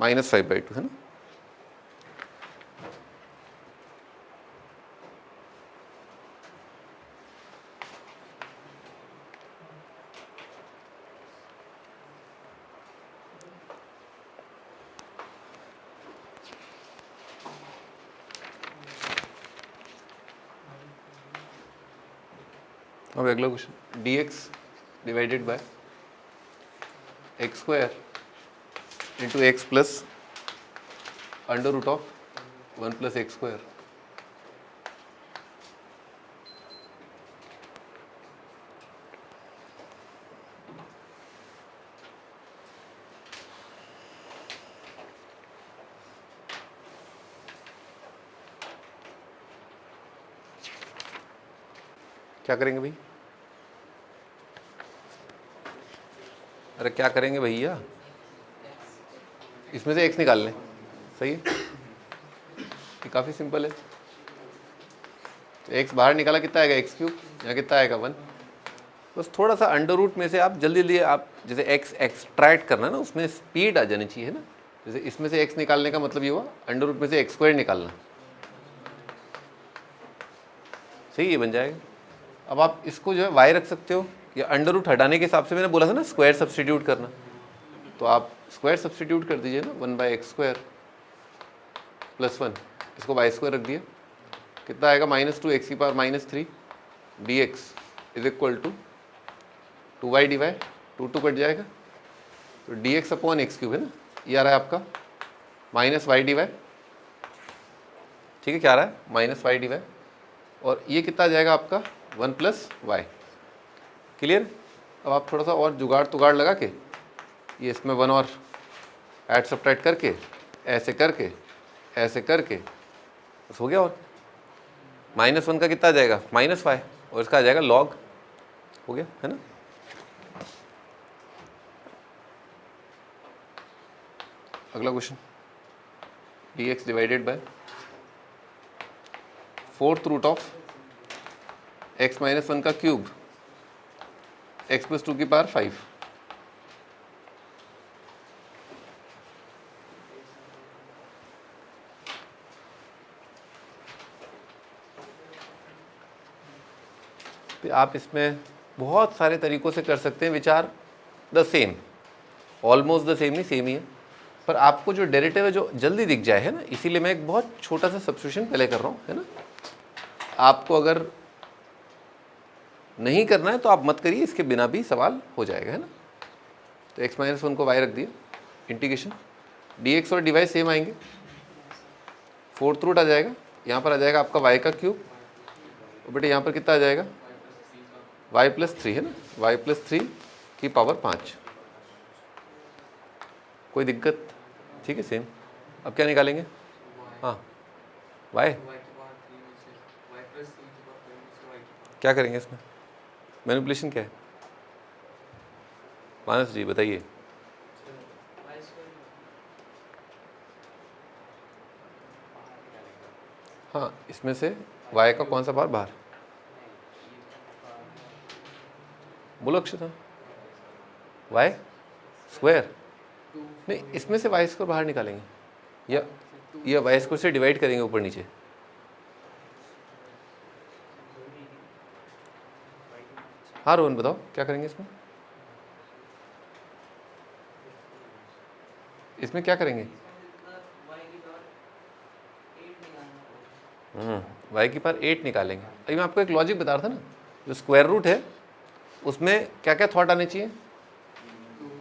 -5/2 है ना। अब अगला question, dx divided by x square into x plus under root of 1 + x square. क्या करेंगे भाई, अरे क्या करेंगे भैया, इसमें से x निकाल लें, सही है, ये काफ़ी सिंपल है। तो x बाहर निकाला कितना आएगा, x3, यहाँ कितना आएगा 1। बस थोड़ा सा अंडर रूट में से आप जल्दी जल्दी, आप जैसे x एक्सट्रैक्ट करना ना, उसमें स्पीड आ जानी चाहिए ना। जैसे इसमें से x निकालने का मतलब ये हुआ अंडर रूट में से x स्क्वायर निकालना, सही, ये बन जाएगा। अब आप इसको जो है y रख सकते हो, या अंडर रूट हटाने के हिसाब से मैंने बोला था ना स्क्वायर सब्सटीट्यूट करना, तो आप स्क्वायर सब्सटीट्यूट कर दीजिए ना, 1/x² + 1, इसको y² रख दिया, कितना आएगा, -2 x की power -3 dx is equal to 2y dy, 2 cut जाएगा, तो dx अपॉन x³ है ना, ये आ रहा है आपका -y dy, ठीक है, क्या आ रहा है, -y dy, और ये कितना आ जाएगा आपका 1 + y। क्लियर। अब आप थोड़ा सा और जुगाड़ तुगाड़ लगा के, ये इसमें 1 और ऐड सब्ट्रैक्ट करके, ऐसे करके बस हो गया। और -1 का कितना आ जाएगा, -y, और इसका आ जाएगा log, हो गया है ना। अगला question, dx divided by 4th root of x - 1 का क्यूब x + 2 की पावर 5। आप इसमें बहुत सारे तरीक़ों से कर सकते हैं विचार, the same, almost the same, नहीं सेम ही है, पर आपको जो डेरिवेटिव है जो जल्दी दिख जाए, है ना, इसीलिए मैं एक बहुत छोटा सा सब्स्टिट्यूशन पहले कर रहा हूँ, है ना। आपको अगर नहीं करना है तो आप मत करिए, इसके बिना भी सवाल हो जाएगा, है ना। तो x - 1 को y रख दिया, इंटीग्रेशन dx और dy सेम आएंगे, 4th रूट आ जाएगा, यहाँ पर आ जाएगा आपका y का क्यूब, और बेटे यहाँ पर कितना आ जाएगा, y + 3 है ना, y + 3 की पावर 5। कोई दिक्कत, ठीक है, सेम। अब क्या निकालेंगे? हाँ वाई, y की पावर 3 में से y प्लस 3 की पावर 5 में से y की पावर क्या करेंगे इसमें? मैनिपुलेशन क्या है? मानस जी बताइए। y स्क्वायर हाँ, इसमें से y का कौन सा पावर बाहर? बोलो अक्षता। y square? नहीं, इसमें से y स्क्वायर बाहर निकालेंगे या y स्क्वायर से डिवाइड करेंगे ऊपर नीचे? हाँ रोहन बताओ क्या करेंगे इसमें? इसमें क्या करेंगे? y की पावर 8 निकालेंगे। अभी मैं आपको एक लॉजिक बता रहा था ना, जो स्क्वायर रूट है उसमें क्या क्या थॉट आने चाहिए?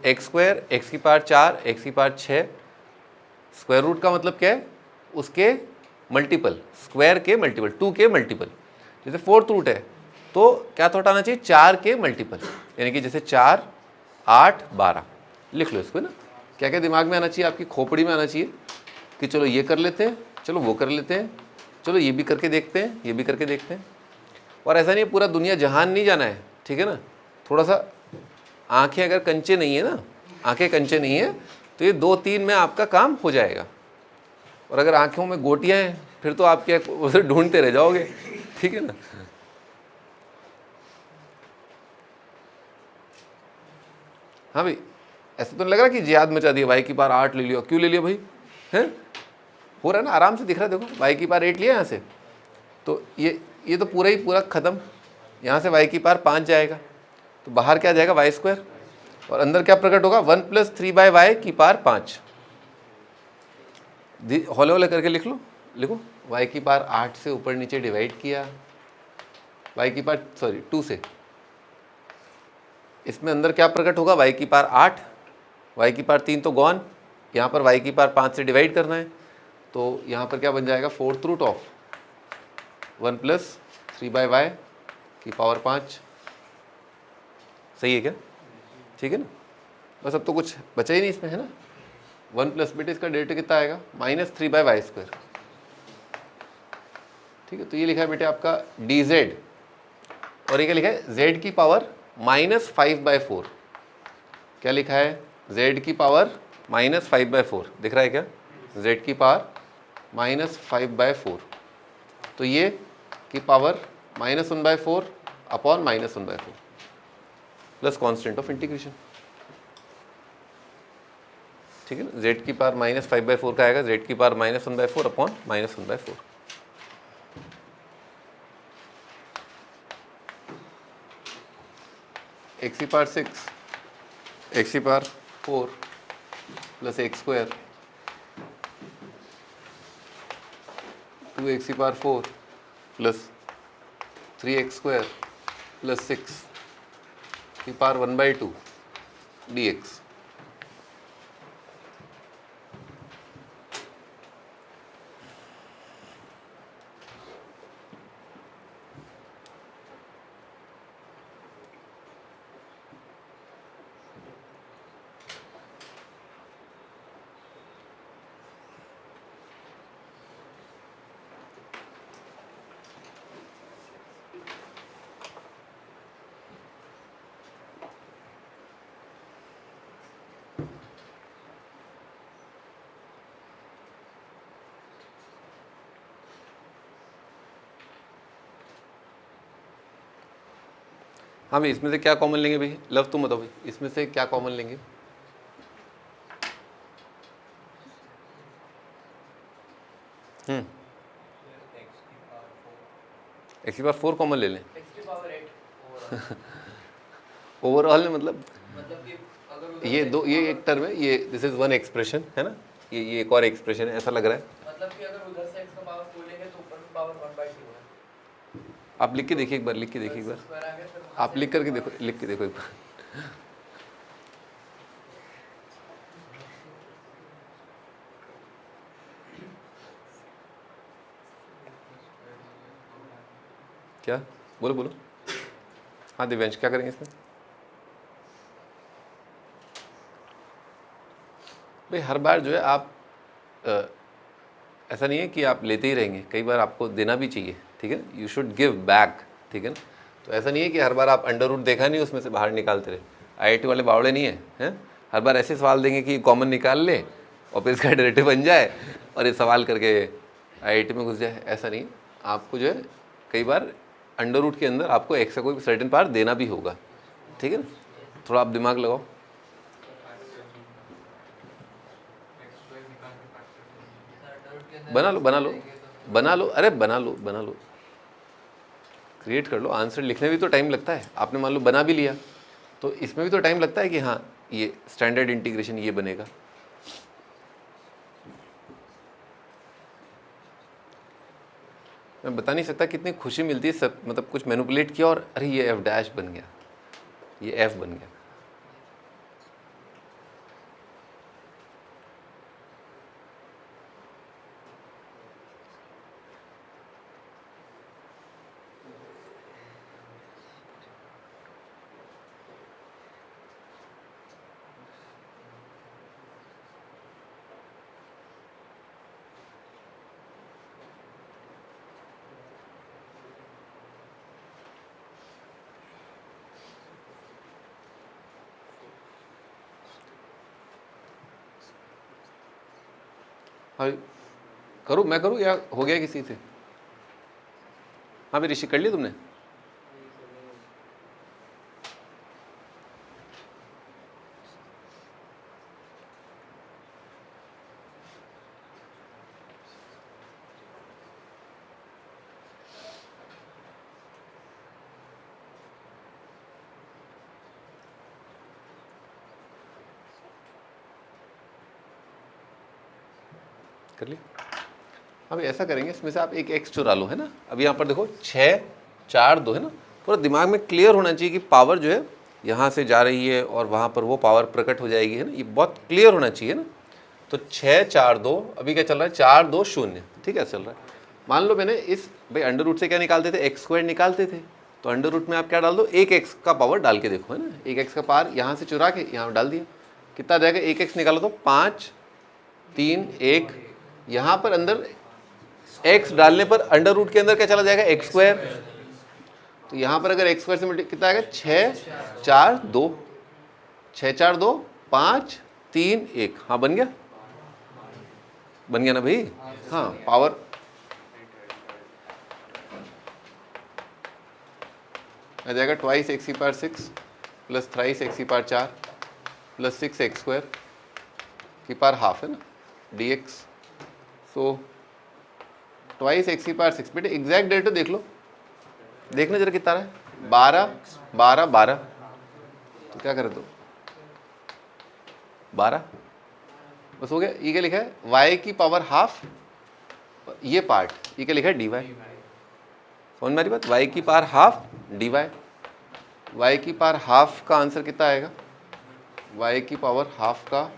एक्स स्क्वायर, एक्स की पावर 4, एक्स की पावर 6। स्क्वायर रूट का मतलब क्या है? उसके मल्टीपल, स्क्वायर के मल्टीपल, 2 के मल्टीपल। जैसे फोर्थ रूट है तो क्या थॉट आना चाहिए? 4 के मल्टीपल, यानी कि जैसे 4, 8, 12। लिख लो इसको ना। क्या क्या दिमाग में आना चाहिए? आपकी खोपड़ी में आना चाहिए कि चलो ये कर लेते हैं, चलो वो कर लेते हैं, चलो ये भी करके देखते हैं, ये भी करके देखते हैं। और ऐसा नहीं पूरा दुनिया जहान नहीं जाना है, ठीक है ना। थोड़ा सा आंखें अगर कंचे नहीं है ना, आंखें कंचे नहीं है तो ये 2-3 में आपका काम हो जाएगा। और अगर आंखों में गोटियां हैं फिर तो आप क्या उसे ढूंढते रह जाओगे, ठीक है ना। हाँ भाई, ऐसा तो नहीं लग रहा कि याद मचा दिया, y की पावर 8 ले लिया। क्यों ले लिया भाई? हैं, हो रहा है ना, आराम से दिख रहा है। देखो y की पावर 8 लिया यहाँ से, तो ये तो पूरा ही पूरा ख़त्म। यहाँ से y की पावर 5 जाएगा तो बाहर क्या जाएगा? y square. और अंदर क्या प्रकट होगा? 1 + 3/y की पावर 5। हौले हौले करके लिख लो, लिखो। y की पावर 8 से ऊपर नीचे डिवाइड किया, y की पावर 2 से। इसमें अंदर क्या प्रकट होगा? y की पावर 8, y की पावर 3 तो गॉन। यहाँ पर y की पावर 5 से डिवाइड करना है तो यहाँ पर क्या बन जाएगा? फोर्थ रूट ऑफ 1 + 3/y की पावर 5। सही है क्या? ठीक है ना। बस अब तो कुछ बचा ही नहीं इसमें, है ना। 1 प्लस बेटे इसका डेरिवेटिव कितना आएगा? -3/y²। ठीक है, तो ये लिखा है बेटे आपका dz, और ये क्या लिखा है? z की पावर -5/4। क्या लिखा है? z की पावर -5/4 दिख रहा है क्या? z की पावर -5/4, तो ये की power -1/4 upon -1/4 plus constant of integration. ठीक है ना। z की पावर -5/4 का आएगा z की पावर -1/4 अपॉन -1/4। x की पावर 6, x की पावर 4 प्लस x² 2x की पावर 4 प्लस 3x² प्लस 6 की पावर 1/2 dx। हाँ भाई, इसमें से क्या कॉमन लेंगे भाई? लव तुम बताओ भाई, इसमें से क्या कॉमन लेंगे? x की पावर 4 कॉमन ले लें। x की पावर 8 ओवरऑल में मतलब मतलब कि अगर उधर ये से दो, x ये की एक टर्म है, ये दिस इज वन एक्सप्रेशन है ना, ये एक और एक्सप्रेशन है, ऐसा लग रहा है। पावर- मतलब कि अगर उधर से x का पावर 4 लेंगे तो ऊपर की पावर 1/2 है। आप लिख के देखिए एक बार, लिख के देखिए एक बार, स्क्वायर आ गया, फिर वहाँ आप से लिख x करके की देखो, पावर- लिख के देखो एक बार। क्या बोलो बोलो। हाँ दिव्यांश, क्या करेंगे इसमें? भाई हर बार जो है आप ऐसा नहीं है कि आप लेते ही रहेंगे, कई बार आपको देना भी चाहिए, ठीक है, यू शुड गिव बैक, ठीक है ना। तो ऐसा नहीं है कि हर बार आप अंडर रूट देखा नहीं उसमें से बाहर निकालते रहे, आईआईटी वाले बावड़े नहीं हैं, हर बार ऐसे सवाल देंगे कि कॉमन निकाल ले और फिर इसका डेरिवेटिव बन जाए और ये सवाल करके आईआईटी में घुस जाए, ऐसा नहीं। आपको जो है कई बार अंडर रूट के अंदर आपको एक्स का कोई सर्टेन पार्ट देना भी होगा, ठीक है ना, थोड़ा आप दिमाग लगाओ। बना लो बना लो बना लो, अरे बना लो बना लो, क्रिएट कर लो। आंसर लिखने भी तो टाइम लगता है, आपने मान लो बना भी लिया तो इसमें भी तो टाइम लगता है कि हाँ ये स्टैंडर्ड इंटीग्रेशन ये बनेगा। मैं बता नहीं सकता कितनी खुशी मिलती है सब, मतलब कुछ मैनिपुलेट किया और अरे ये एफ डैश बन गया, ये एफ बन गया। हाँ करूँ, मैं करूँ या हो गया किसी से? हाँ भाई ऋषि कर लिया तुमने? कर लिया? अब ऐसा करेंगे, इसमें से आप एक एक्स चुरा लो, है ना। अब यहाँ पर देखो 6 4 2 है ना, पूरा दिमाग में क्लियर होना चाहिए कि पावर जो है यहाँ से जा रही है और वहाँ पर वो पावर प्रकट हो जाएगी, है ना, ये बहुत क्लियर होना चाहिए ना। तो 6 4 2 अभी क्या चल रहा है, 4 2 0, ठीक है चल रहा है। मान लो मैंने इस भाई अंडर रूट से क्या निकालते थे, एक्स स्क्वायर निकालते थे, तो अंडर रूट में आप क्या डाल दो, एक एक्स का पावर डाल के देखो, है ना, एक एक्स का पावर यहाँ से चुरा के यहाँ डाल दिया, कितना जाएगा, एक एक्स निकालो तो 5 3 1, यहाँ पर अंदर x डालने पर अंडर रूट के अंदर क्या चला जाएगा, एक्स स्क्वायर। तो यहाँ पर अगर एक्स स्क्वायर से मल्टी कितना आएगा, 6 4 2, 6 4 2 5 3 1, हाँ बन गया, बन गया ना भाई। हाँ पावर आ जाएगा ट्वाइस एक्स की पावर 6 प्लस थ्राइस एक्स की पावर 4 प्लस 6 एक्स स्क्वायर की पावर हाफ, है ना, D x. So twice x की पावर 6, बेटे एग्जैक्ट डेटा देख लो, देखना जरा कितना है, 12 12 12, तो क्या करे तो 12 बस हो गया। ये क्या लिखा है, y की पावर हाफ, ये पार्ट ये क्या लिखा है, dy, समझ में आ रही बात, y की पावर हाफ dy, y की पावर हाफ का आंसर कितना आएगा, y की पावर हाफ का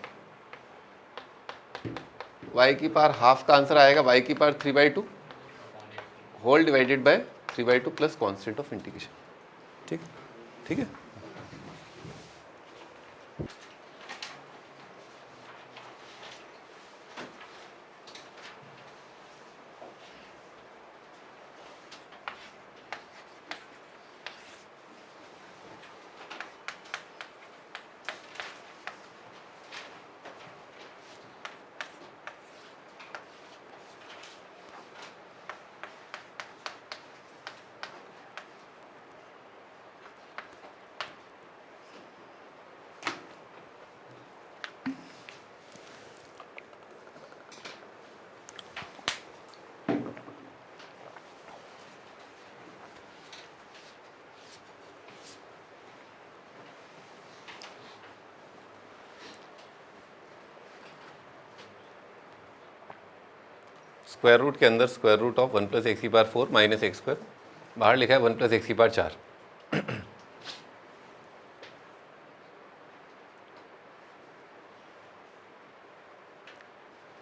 आंसर आएगा y की power 3/2 whole divided by 3/2 plus constant of integration, ठीक ठीक है। स्क्वायर रूट के अंदर square root of 1 plus x की पावर 4 माइनस एक्स स्क्वायर, बाहर लिखा है 1 प्लस एक्स की पावर 4।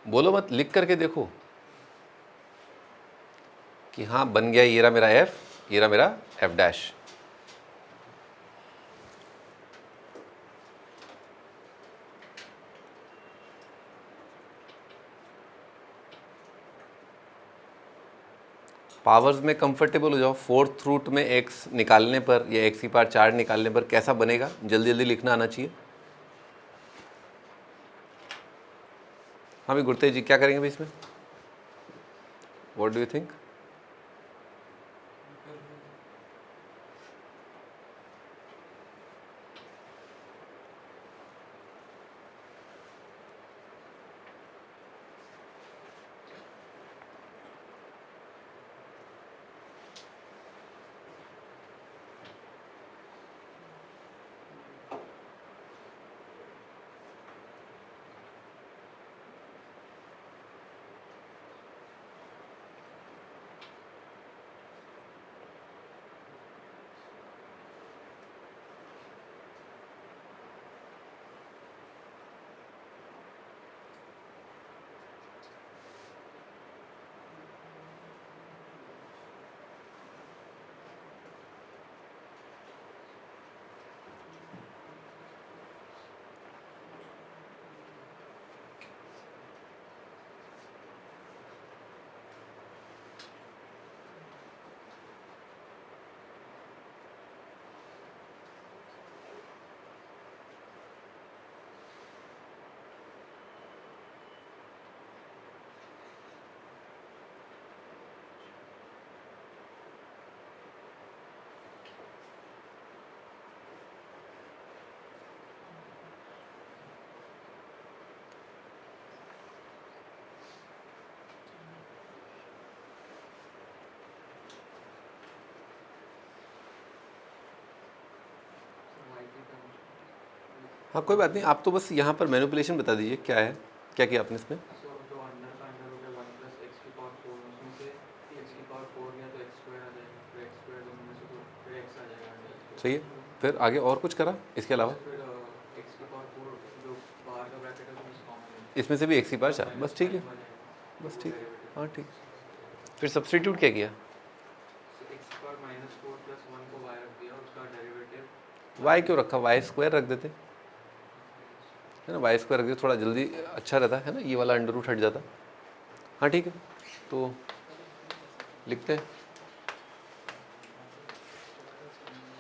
बोलो मत, लिख करके देखो कि हाँ बन गया, ये रहा मेरा एफ, ये रहा मेरा एफ डैश। पावर्स में कंफर्टेबल हो जाओ। फोर्थ रूट में एक्स निकालने पर या एक्स की पावर 4 निकालने पर कैसा बनेगा, जल्दी जल्दी लिखना आना चाहिए। हाँ भाई गुरतेज जी, क्या करेंगे भाई इसमें, व्हाट डू यू थिंक? हाँ कोई बात नहीं, आप तो बस यहाँ पर मैनिपुलेशन बता दीजिए क्या है, क्या किया आपने इसमें। जो अंडर का अंडर हो गया 1 प्लस एक्स की पावर 4, उसमें से एक्स की पावर 4 गया तो एक्स स्क्वायर आ जाएगा, फिर एक्स स्क्वायर दोनों में से तो फिर एक्स आ जाएगा अंडर। सही है, फिर आगे और कुछ करा इसके अलावा? फिर एक्स की पावर 4 जो बाहर का ब्रैकेट है उसमें से कॉमन है, इसमें से भी एक्स की पावर 4, बस ठीक है, बस ठीक, हाँ ठीक। फिर सब्स्टिट्यूट क्या किया? एक्स की पावर -4 प्लस 1 को y रख दिया, उसका डेरिवेटिव वाई क्यों रखा, वाई स्क्वायर रख देते है ना, वाई स्क्वायर रख दिया, थोड़ा जल्दी अच्छा रहता है ना, ये वाला अंडर रूट हट जाता। हाँ ठीक है, तो लिखते हैं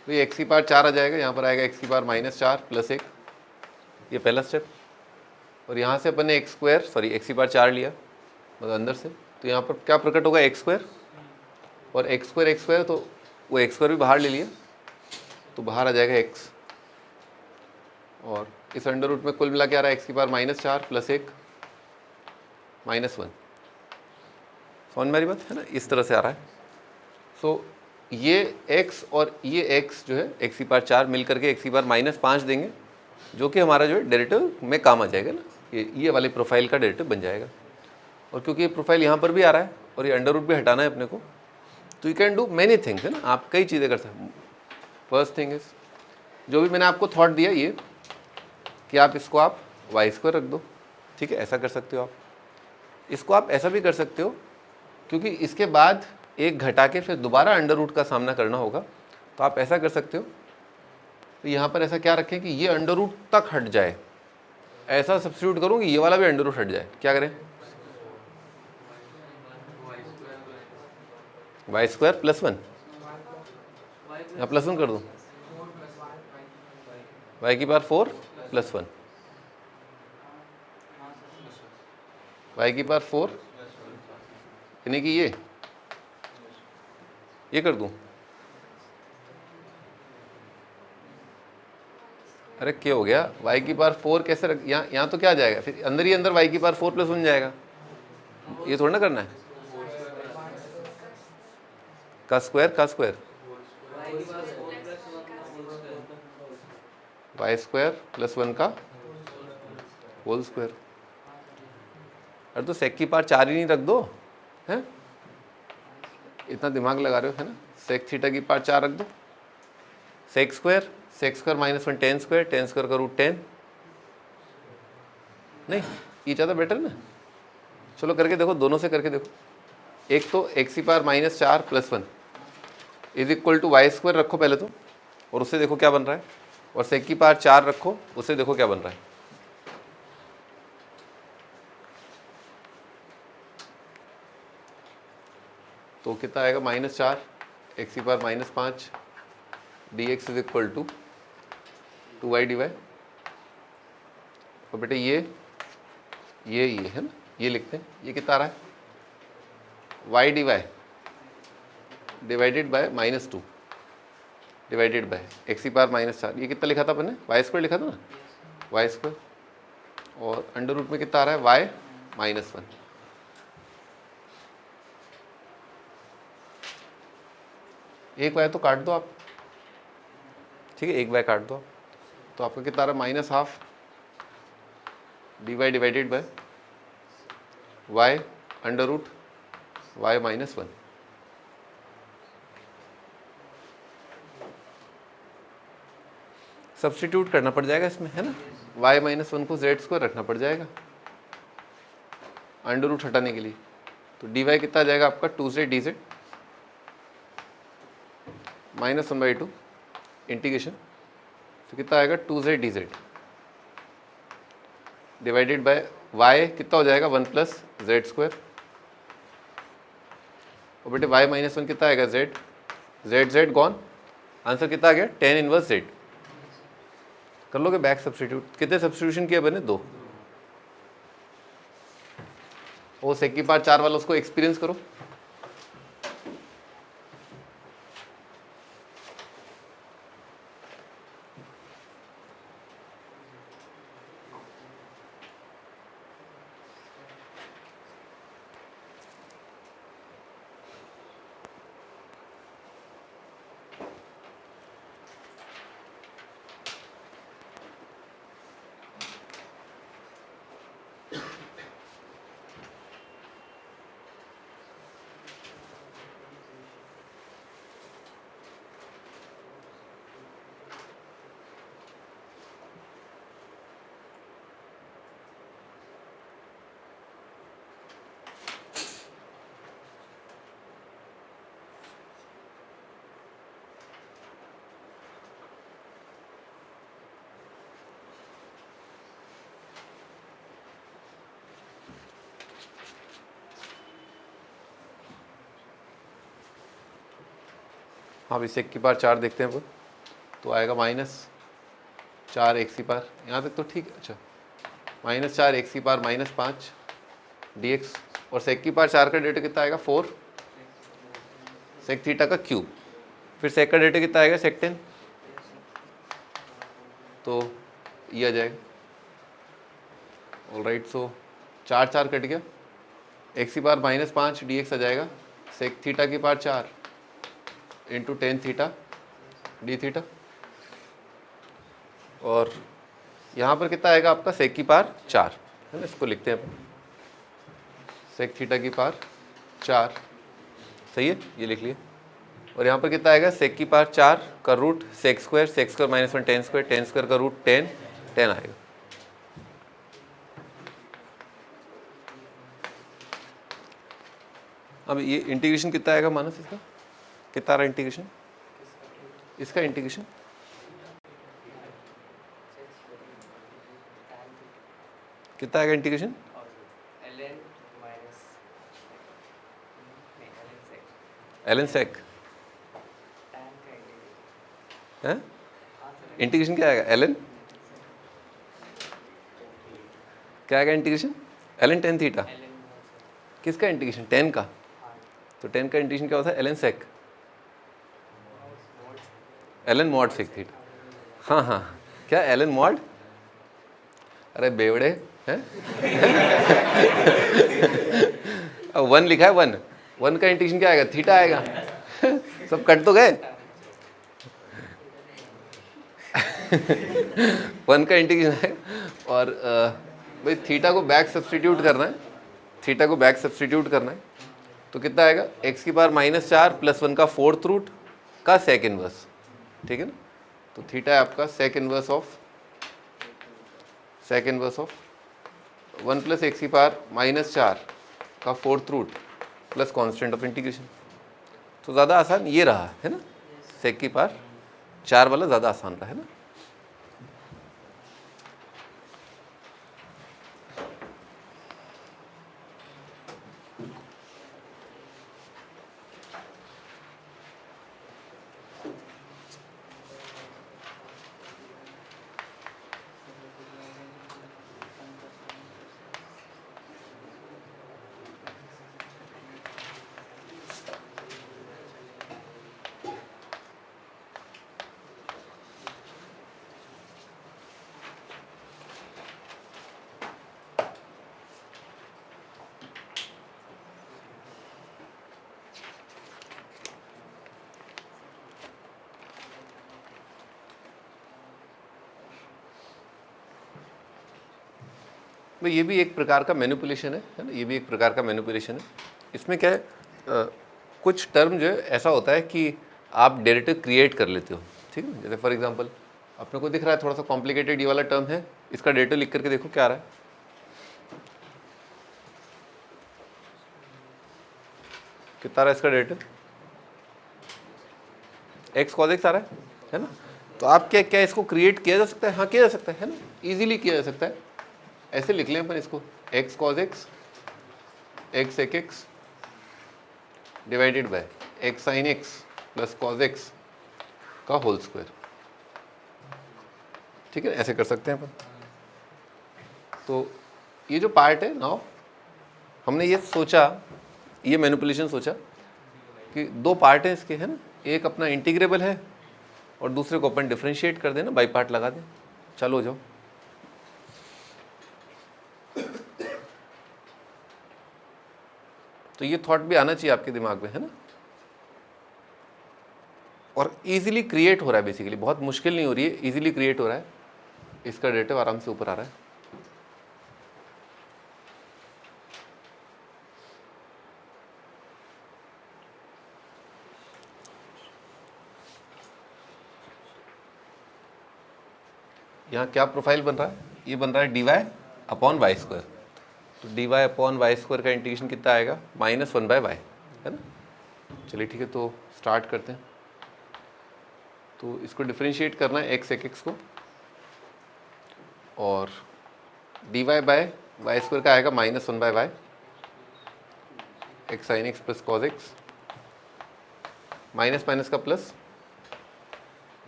भाई एक्स की पावर 4 आ जाएगा, यहाँ पर आएगा एक्स की पावर -4 प्लस 1, ये पहला स्टेप। और यहाँ से अपन ने एक्स स्क्वायर सॉरी एक्स की पावर 4 लिया मतलब अंदर से, तो यहाँ पर क्या प्रकट होगा, एक्स स्क्वायर, और एक्स स्क्वायर तो वो एक्स स्क्वायर भी बाहर ले लिया तो बाहर आ जाएगा एक्स, और इस अंडर रूट में कुल मिला के आ रहा है एक्स की पावर -4 प्लस 1 -1। समझ में आ रही बात है ना, इस तरह से आ रहा है। सो ये x और ये x जो है एक्स की पावर 4 मिल करके एक्स की पावर -5 देंगे, जो कि हमारा जो है डेरिवेटिव में काम आ जाएगा ना, ये वाले प्रोफाइल का डेरिवेटिव बन जाएगा। और क्योंकि ये प्रोफाइल यहाँ पर भी आ रहा है और ये अंडर रूट भी हटाना है अपने को, तो you can do many things है ना, आप कई चीज़ें कर सकते हैं। फर्स्ट थिंग इज जो भी मैंने आपको थॉट दिया ये कि आप इसको आप वाई स्क्वायर रख दो, ठीक है, ऐसा कर सकते हो आप। इसको आप ऐसा भी कर सकते हो क्योंकि इसके बाद एक घटा के फिर दोबारा अंडर रूट का सामना करना होगा, तो आप ऐसा कर सकते हो, तो यहाँ पर ऐसा क्या रखें कि ये अंडर रूट तक हट जाए, ऐसा सब्स्टिट्यूट करूँ कि ये वाला भी अंडर रूट हट जाए। क्या करें, वाई स्क्वायर प्लस 1, यहाँ प्लस 1 कर दूँ, वाई की पावर 4 प्लस 1, वाई की पावर 4 यानी कि ये कर दूं, अरे क्या हो गया, y की पावर 4 कैसे रख, यहाँ तो क्या आ जाएगा, फिर अंदर ही अंदर y की पावर 4 प्लस 1 जाएगा, ये थोड़ा ना करना है, का स्क्वायर y स्क्वायर प्लस 1 का होल स्क्वायर। अरे तो सेक की पावर 4 ही नहीं रख दो, हैं इतना दिमाग लगा रहे हो है ना, सेक थीटा की पावर 4 रख दो, सेक स्क्वायर -1 टेन स्क्वायर का रूट 10, नहीं ये ज़्यादा बेटर ना। चलो करके देखो, दोनों से करके देखो। एक तो एक्स की power -4 plus 1 is equal to y square रखो पहले तो, और उससे देखो क्या बन रहा है, और सेक की पावर 4 रखो, उससे देखो क्या बन रहा है। तो कितना आएगा -4 एक्स की power -5 d x is equal to 2y dy। और बेटे ये है ना, ये लिखते हैं, ये कितना आ रहा है y dy divided bye -2 divided by x की पावर -4। ये कितना लिखा था अपन ने, y² लिखा था ना, y²। और अंडर रूट में कितना आ रहा है y -1। एक y तो काट दो आप, ठीक है, एक y काट दो आप, तो आपका कितना आ रहा है -12 dy divided by y under root y -1। Substitute करना पड़ जाएगा इसमें, है ना, y -1 को z² रखना पड़ जाएगा अंडर रूट हटाने के लिए। तो dy कितना आ जाएगा आपका 2z dz -1/2 इंटीग्रेशन, तो कितना आएगा 2z dz divided by y कितना हो जाएगा 1 + z²। और बेटे y -1 कितना आएगा z गॉन, आंसर कितना आ गया 10 इनवर्स z। कर लोगे बैक सब्स्टिट्यूट, कितने सब्स्टिट्यूशन किए बने 2। वो सेक की पावर 4 वाला उसको एक्सपीरियंस करो। हाँ अभी सेक की पावर 4 देखते हैं अपन, तो आएगा -4 एक्स की पावर, यहाँ तक तो ठीक है। अच्छा -4 एक्स की पावर -5 dx, और सेक की पावर 4 का डेटा कितना आएगा 4 सेक थीटा का क्यूब। फिर सेक का डेटा कितना आएगा सेक 10, तो ये आ जाएगा। ऑलराइट, सो 4 कट गया, एक्स की पावर -5 dx आ जाएगा सेक थीटा की power 4 into 10 theta d theta. और यहाँ पर कितना आएगा आपका सेक की पावर 4, है ना, इसको लिखते हैं अपन सेक थीटा की पावर 4, सही है, ये लिख लिए। और यहाँ पर कितना आएगा सेक की पावर 4 का रूट sec² -1 10² का रूट 10 आएगा। अब ये इंटीग्रेशन कितना आएगा मानस, इसका कितना आ रहा है इंटीग्रेशन, इसका इंटीग्रेशन कितना आएगा इंटीग्रेशन, ln sec है, इंटीग्रेशन क्या आएगा ln, क्या आएगा इंटीग्रेशन ln 10 थीटा, किसका इंटीग्रेशन 10 का, तो 10 का इंटीग्रेशन क्या होता है ln sec, ln mod sec theta. हाँ हाँ क्या ln mod, अरे बेवड़े हैं अब 1 लिखा है, 1 का इंटीग्रेशन क्या आएगा थीटा आएगा सब कट तो गए 1 का इंटीग्रेशन है। और भाई थीटा को बैक सब्स्टिट्यूट करना है, थीटा को बैक सब्स्टिट्यूट करना है, तो कितना आएगा एक्स की पावर -4 + 1 का 4th रूट का सेक इनवर्स, ठीक है ना। तो थीटा है आपका सेक इनवर्स ऑफ 1 + x की पावर -4 का 4th root plus constant of integration. तो ज़्यादा आसान ये रहा है ना, सेक की पावर 4 वाला ज़्यादा आसान रहा है ना। तो ये भी एक प्रकार का मैनिपुलेशन है ना, ये भी एक प्रकार का मैनिपुलेशन है। इसमें क्या है, कुछ टर्म जो है ऐसा होता है कि आप डेरिवेटिव क्रिएट कर लेते हो, ठीक है। जैसे फॉर एग्जांपल अपने को दिख रहा है थोड़ा सा कॉम्प्लिकेटेड ये वाला टर्म है, इसका डेरिवेटिव लिख करके देखो क्या आ रहा है, कितना आ रहा है इसका डेरिवेटिव, एक्स कॉज एक्स आ रहा है ना। तो आप क्या क्या इसको क्रिएट किया जा सकता है, हाँ किया जा सकता है ना, इजीली किया जा सकता है। ऐसे लिख लें अपन इसको, एक्स कॉज एक्स एक्स एक x divided by x sine x plus cos x का होल स्क्वायर, ठीक है, ऐसे कर सकते हैं अपन। तो ये जो पार्ट है नाउ, हमने ये सोचा, ये मैनिपुलेशन सोचा कि दो पार्ट हैं इसके, है ना, एक अपना इंटीग्रेबल है और दूसरे को अपन डिफरेंशिएट कर देना, बाई पार्ट लगा दें, चलो जाओ। तो ये थॉट भी आना चाहिए आपके दिमाग में, है ना। और इजीली क्रिएट हो रहा है, बेसिकली बहुत मुश्किल नहीं हो रही है, इजीली क्रिएट हो रहा है, इसका डेरिवेटिव आराम से ऊपर आ रहा है। यहाँ क्या प्रोफाइल बन रहा है, ये बन रहा है d y upon y square. तो d y upon y square का इंटीग्रेशन कितना आएगा, -1/y, है ना। चलिए ठीक है, तो स्टार्ट करते हैं। तो इसको डिफरेंशिएट करना है एक्स एक एक्स को, और d y by Y square का आएगा -1/y x sine x plus cos x, minus minus का plus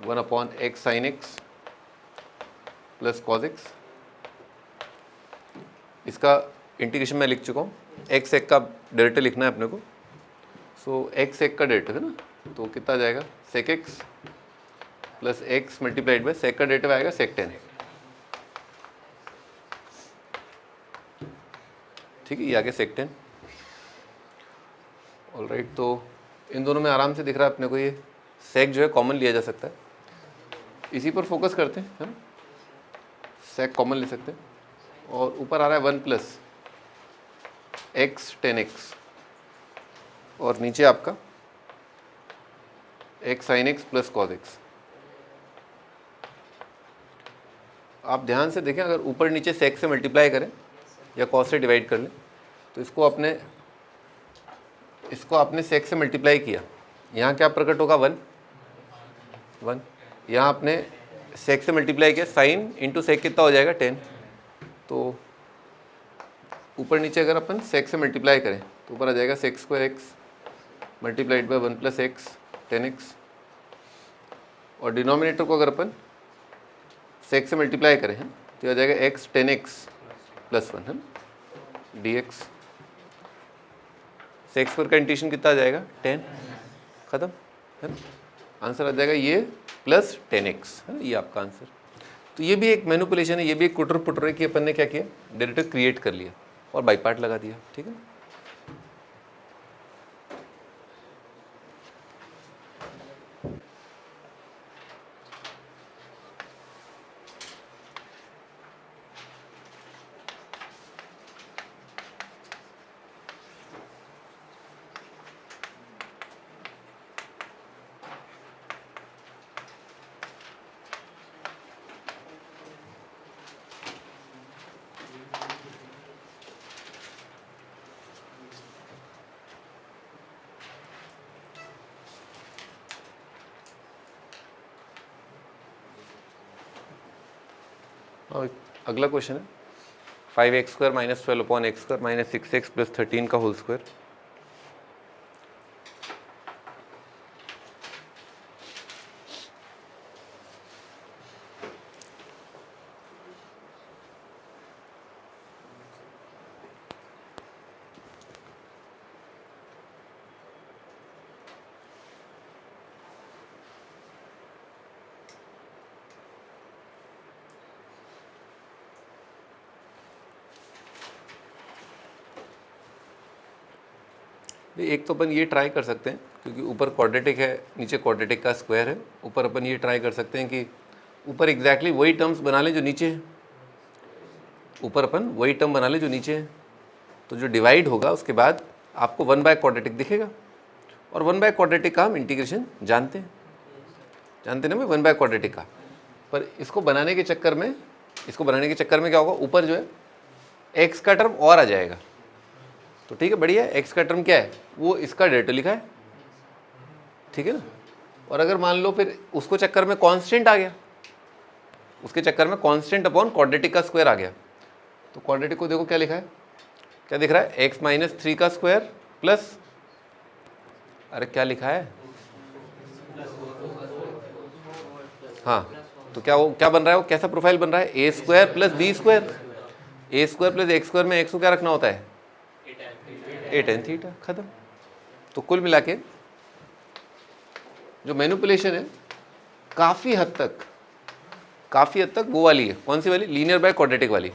1/x sine x plus cos x. इसका इंटीग्रेशन मैं लिख चुका हूँ, एक्स एक का डेरिवेटिव लिखना है अपने को। सो एक्स एक का डेरिवेटिव है ना, तो कितना आ जाएगा, sec x plus x multiplied by sec का डेरिवेटिव आएगा सेक 10, ठीक है, ये आगे सेक 10। ऑलराइट, तो इन दोनों में आराम से दिख रहा है अपने को, ये सेक जो है कॉमन लिया जा सकता है, इसी पर फोकस करते हैं, है ना, सेक कॉमन ले सकते हैं। और ऊपर आ रहा है 1 प्लस एक्स 10x, और नीचे आपका x sine x plus cos x. आप ध्यान से देखें, अगर ऊपर नीचे सेक से मल्टीप्लाई करें या कॉस से डिवाइड कर लें, तो इसको आपने सेक से मल्टीप्लाई किया, यहाँ क्या प्रकट होगा, 1। यहाँ आपने सेक से मल्टीप्लाई किया, साइन इंटू सेक कितना हो जाएगा, 10। तो ऊपर नीचे अगर अपन सेक से मल्टीप्लाई करें तो ऊपर आ जाएगा sec square x multiplied by 1 plus x 10x, और डिनोमिनेटर को अगर अपन सेक से मल्टीप्लाई करें तो आ जाएगा एक्स 10x प्लस 1 है dx। सेक स्क्वायर का इंटीग्रेशन कितना आ जाएगा, 10, खत्म, है ना। आंसर आ जाएगा ये प्लस 10x, है ना, ये आपका आंसर। तो ये भी एक मैनिपुलेशन है, ये भी एक कुटर पुटर है कि अपन ने क्या किया, डेरिवेटिव क्रिएट कर लिया और बाई पार्ट लगा दिया, ठीक है। और अगला क्वेश्चन है 5x² minus 12/x² minus 6x plus 13 का होल स्क्वायर। एक तो अपन ये ट्राई कर सकते हैं, क्योंकि ऊपर क्वाड्रेटिक है नीचे क्वाड्रेटिक का स्क्वायर है, ऊपर अपन ये ट्राई कर सकते हैं कि ऊपर एग्जैक्टली वही टर्म्स बना लें जो नीचे है, ऊपर अपन वही टर्म बना ले जो नीचे है, तो जो डिवाइड होगा उसके बाद आपको 1/क्वाड्रेटिक दिखेगा, और 1/क्वाड्रेटिक का हम इंटीग्रेशन जानते हैं ना भाई, 1/क्वाड्रेटिक का। पर इसको बनाने के चक्कर में क्या होगा, ऊपर जो है एक्स का टर्म और आ जाएगा। तो ठीक है, बढ़िया है, एक्स का टर्म क्या है, वो इसका डेरिवेटिव लिखा है, ठीक है ना। और अगर मान लो फिर उसको चक्कर में कांस्टेंट आ गया, उसके चक्कर में कांस्टेंट अपॉन क्वाड्रेटिक का स्क्वायर आ गया, तो क्वाड्रेटिक को देखो क्या लिखा है, क्या दिख रहा है, एक्स माइनस 3 का स्क्वायर प्लस, अरे क्या लिखा है, हाँ, तो क्या बन रहा है, वो कैसा प्रोफाइल बन रहा है, ए स्क्वायर प्लस बी स्क्वायर, ए स्क्वायर प्लस एक्स स्क्वायर में एक्स को क्या रखना होता है, ए टेन थीटा, खत्म। तो कुल मिला के जो मैनिपुलेशन है काफ़ी हद तक वो वाली है, कौन सी वाली, लीनियर बाय क्वाड्रेटिक वाली।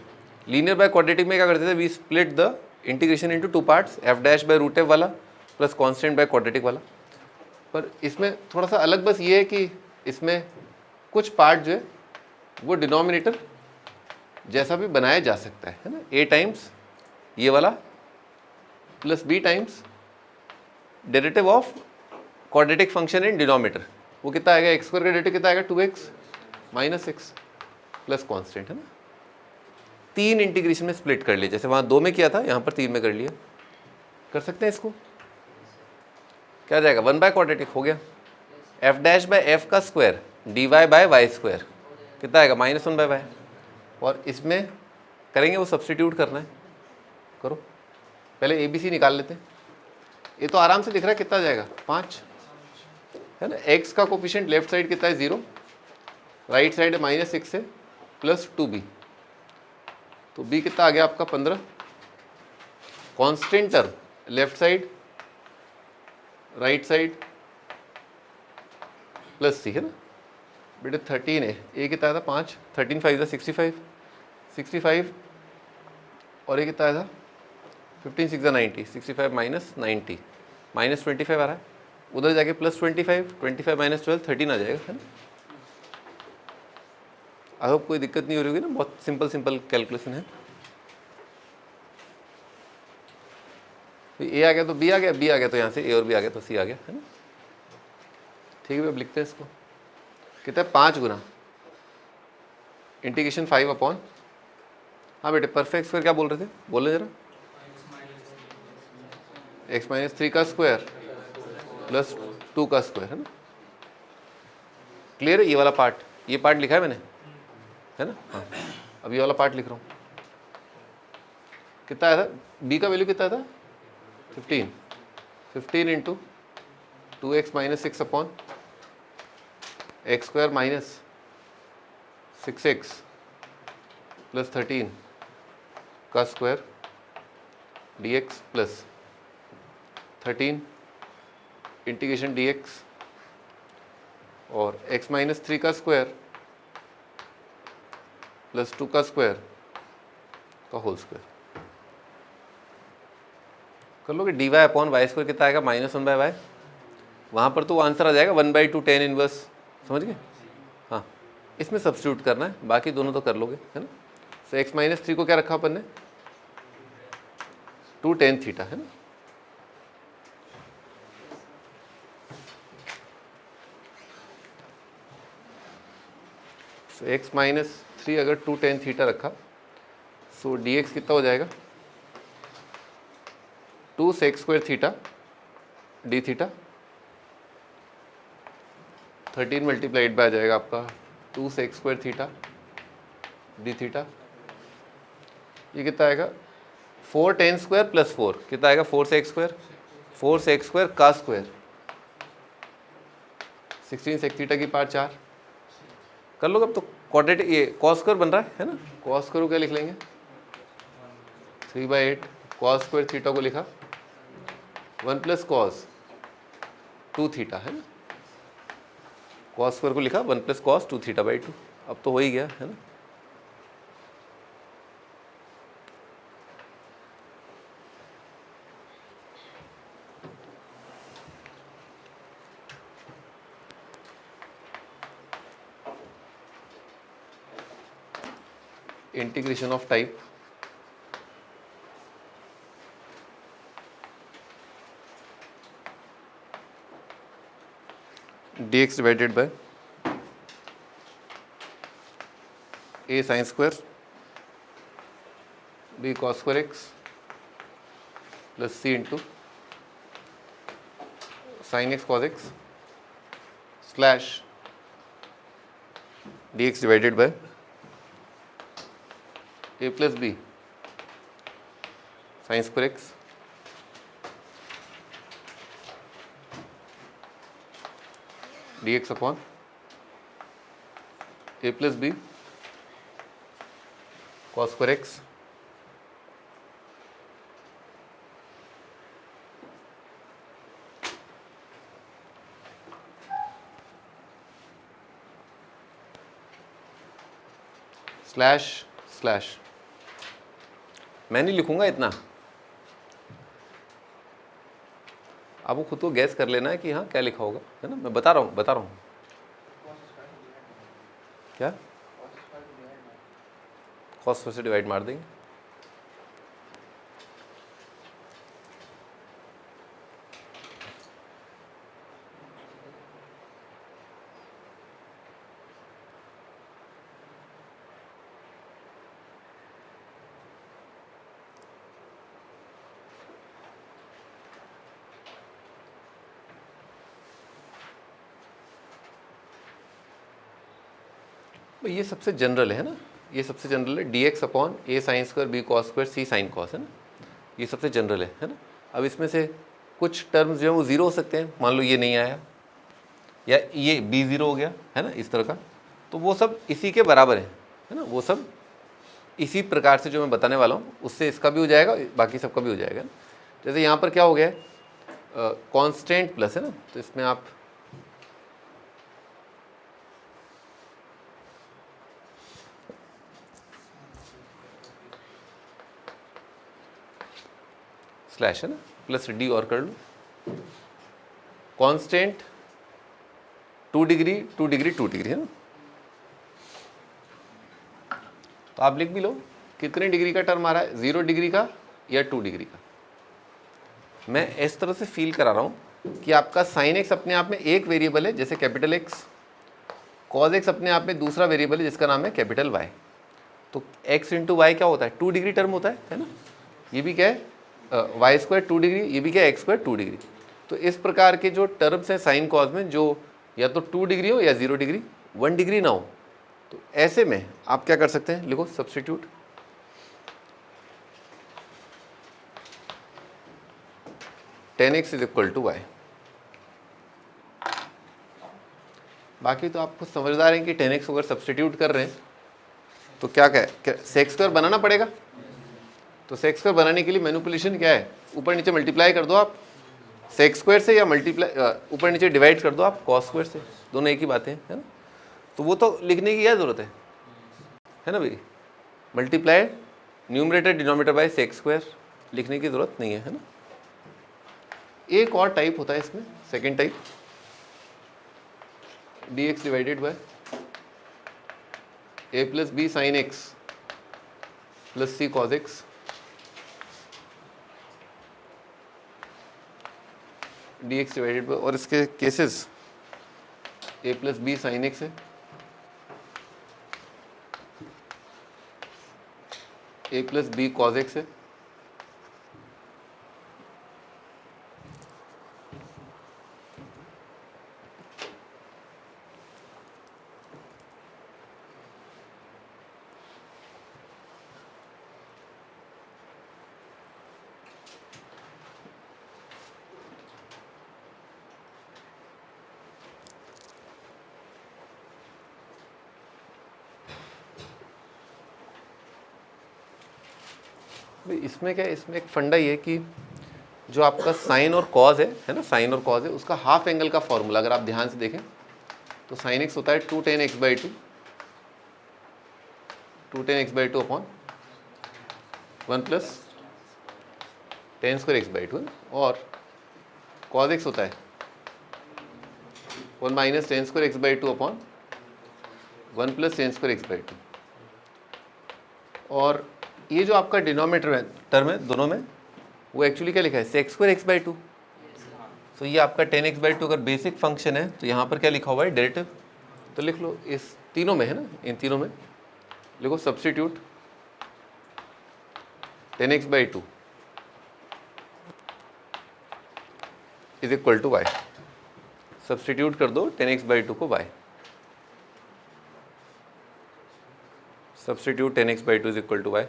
लीनियर बाय क्वाड्रेटिक में क्या करते थे, we split the integration into 2 parts, f dash by root f वाला प्लस कांस्टेंट बाय क्वाड्रेटिक वाला। पर इसमें थोड़ा सा अलग बस ये है कि इसमें कुछ पार्ट जो है वो डिनोमिनेटर जैसा भी बनाया जा सकता है ना, ए टाइम्स ये वाला plus b times derivative of quadratic function in denominator, वो कितना आएगा, एक्स स्क्वायर का डेरिवेटिव कितना आएगा, 2x minus x plus constant, है ना। 3 इंटीग्रेशन में स्प्लिट कर लिया, जैसे वहाँ 2 में किया था यहाँ पर 3 में कर लिया, कर सकते हैं इसको, क्या आ जाएगा, 1/क्वाड्रेटिक हो गया, एफ डैश बाय एफ का square d y by Y square कितना आएगा, -1/y, और इसमें करेंगे वो सब्सटीट्यूट करना है, करो पहले ABC निकाल लेते हैं, ये तो आराम से दिख रहा है, कितना जाएगा 5, है ना। x का कोफिशिएंट लेफ्ट साइड कितना है 0, राइट साइड है -6 है प्लस 2b, तो b कितना आ गया आपका 15, constant term left side right side plus c, है ना बेटे 13 है, ये कितना आया था 5, 13 5 65, 65 और ये कितना आया था 15 6 90, 65 माइनस 90 माइनस 25 आ रहा है, उधर जाके प्लस 25, 25 माइनस 12 13 आ जाएगा, है ना। आई होप कोई दिक्कत नहीं हो रही होगी ना, बहुत सिंपल कैलकुलेशन है। तो ए आ गया तो बी आ गया, बी आ गया तो यहाँ से ए और बी आ गया तो सी आ गया, है ना। ठीक है, अब लिखते हैं इसको, कितना है 5 गुना इंटीग्रेशन 5 अपॉन, हाँ बेटे परफेक्ट स्क्वायर क्या बोल रहे थे, बोले जरा, एक्स माइनस 3 का स्क्वायर प्लस 2 का स्क्वायर, है ना। क्लियर है ये वाला पार्ट, ये पार्ट लिखा है मैंने, है ना, हाँ। अब ये वाला पार्ट लिख रहा हूँ, कितना आया था, बी का वैल्यू कितना था 15 into 2x minus 6 upon x square minus 6x plus 13 का square dx plus 13 integration dx और x माइनस 3 का स्क्वायर प्लस 2 का स्क्वायर का होल स्क्वायर कर लोगे, dy अपॉन वाई स्क्वायर कितना आएगा -1/y, वहाँ पर तो वो आंसर आ जाएगा 1/2 tan इनवर्स, समझ गए, हाँ इसमें सब्स्टिट्यूट करना है, बाकी दोनों तो कर लोगे, है ना। सो x माइनस 3 को क्या रखा अपन ने 2 tan थीटा, है ना। सो x माइनस 3 अगर 2 tan थीटा रखा, सो dx कितना हो जाएगा 2 sec square theta d theta, 13 multiplied by आ जाएगा आपका 2 sec square theta d theta, ये कितना आएगा 4 tan स्क्वायर प्लस 4 कितना आएगा 4 sec स्क्वायर का स्क्वायर 16 sec थीटा की पावर 4 कर लो। अब तो क्वाड्रेटिक ये कॉस स्क्वायर बन रहा है ना, कॉस स्क्वायर को क्या लिख लेंगे 3/8 कॉस स्क्वायर थीटा को लिखा 1 प्लस कॉस 2 थीटा, है ना, कॉस स्क्वायर को लिखा 1 प्लस कॉस 2 थीटा/2, अब तो हो ही गया, है ना। Integration of type dx divided by a sine square b cos square x plus c into sine x cos x slash dx divided by a plus b sine square x dx upon a plus b cos square x slash slash. मैं नहीं लिखूंगा इतना, आपको खुद को gas कर लेना है कि हाँ क्या लिखा होगा, है ना। मैं बता रहा हूँ क्या कॉस से डिवाइड मार देंगे। ये सबसे जनरल है ना, ये सबसे जनरल है dx upon a sine square b cos square c sine cos, है ना। ये सबसे जनरल है ना। अब इसमें से कुछ टर्म्स जो है वो ज़ीरो हो सकते हैं, मान लो ये नहीं आया या ये b ज़ीरो हो गया, है ना, इस तरह का। तो वो सब इसी के बराबर है ना, वो सब इसी प्रकार से जो मैं बताने वाला हूँ उससे इसका भी हो जाएगा, बाकी सबका भी हो जाएगा। जैसे यहाँ पर क्या हो गया है, कांस्टेंट प्लस, है ना, तो इसमें आप स्लैश, है ना, प्लस डी और कर लो कांस्टेंट 2 डिग्री 2 डिग्री 2 डिग्री, है ना। तो आप लिख भी लो कितने डिग्री का टर्म आ रहा है, 0 डिग्री का या 2 डिग्री का। मैं इस तरह से फील करा रहा हूँ कि आपका साइन एक्स अपने आप में एक वेरिएबल है जैसे कैपिटल एक्स, कॉज एक्स अपने आप में दूसरा वेरिएबल है जिसका नाम है कैपिटल वाई। तो एक्स इंटू वाई क्या होता है, 2 डिग्री टर्म होता है ना। ये भी क्या है, वाई स्क्वायर 2 डिग्री, ये भी क्या है, एक्स स्क्वायर 2 डिग्री। तो इस प्रकार के जो टर्म्स हैं साइन कॉज में, जो या तो 2 डिग्री हो या 0 डिग्री, 1 डिग्री ना हो, तो ऐसे में आप क्या कर सकते हैं, लिखो substitute tan x is equal to y. बाकी तो आप खुद समझदार हैं कि tan x अगर सब्स्टिट्यूट कर रहे हैं तो क्या सेक्स स्क्वायर बनाना पड़ेगा। तो सेक्स स्क्वायर बनाने के लिए मैनिपुलेशन क्या है, ऊपर नीचे मल्टीप्लाई कर दो आप सेक्स स्क्वायर से, या मल्टीप्लाई ऊपर नीचे डिवाइड कर दो आप कॉस स्क्वायर से, दोनों एक ही बातें हैं, है ना। तो वो तो लिखने की क्या ज़रूरत है ना भाई, multiply numerator denominator by sex square, लिखने की ज़रूरत नहीं है ना। एक और टाइप होता है इसमें, second type, dx divided by a plus b sine x plus c cos x dx divided by, और इसके cases a plus b sine x है, a plus b cos x है, इसमें क्या है, इसमें एक फंडा ये है कि जो आपका साइन और कॉज है ना, साइन और कॉज है, उसका हाफ एंगल का फॉर्मूला अगर आप ध्यान से देखें तो साइन एक्स होता है 2 tan x by 2, 2 tan x by 2 upon 1 plus tan square x by 2, और कॉज एक्स होता है 1 minus tan square x by 2 upon 1 plus tan square x by 2। और ये जो आपका डिनोमिनेटर है टर्म है दोनों में, वो एक्चुअली क्या लिखा है, सेक्स स्क्वायर x by 2, तो ये आपका 10x/2 अगर बेसिक फंक्शन है तो यहाँ पर क्या लिखा हुआ है, डेरिवेटिव। तो लिख लो, इस तीनों में है ना, इन तीनों में लिखो substitute 10x/2 is equal to y. Substitute कर दो 10x/2 को y। Substitute 10x/2 is equal to y।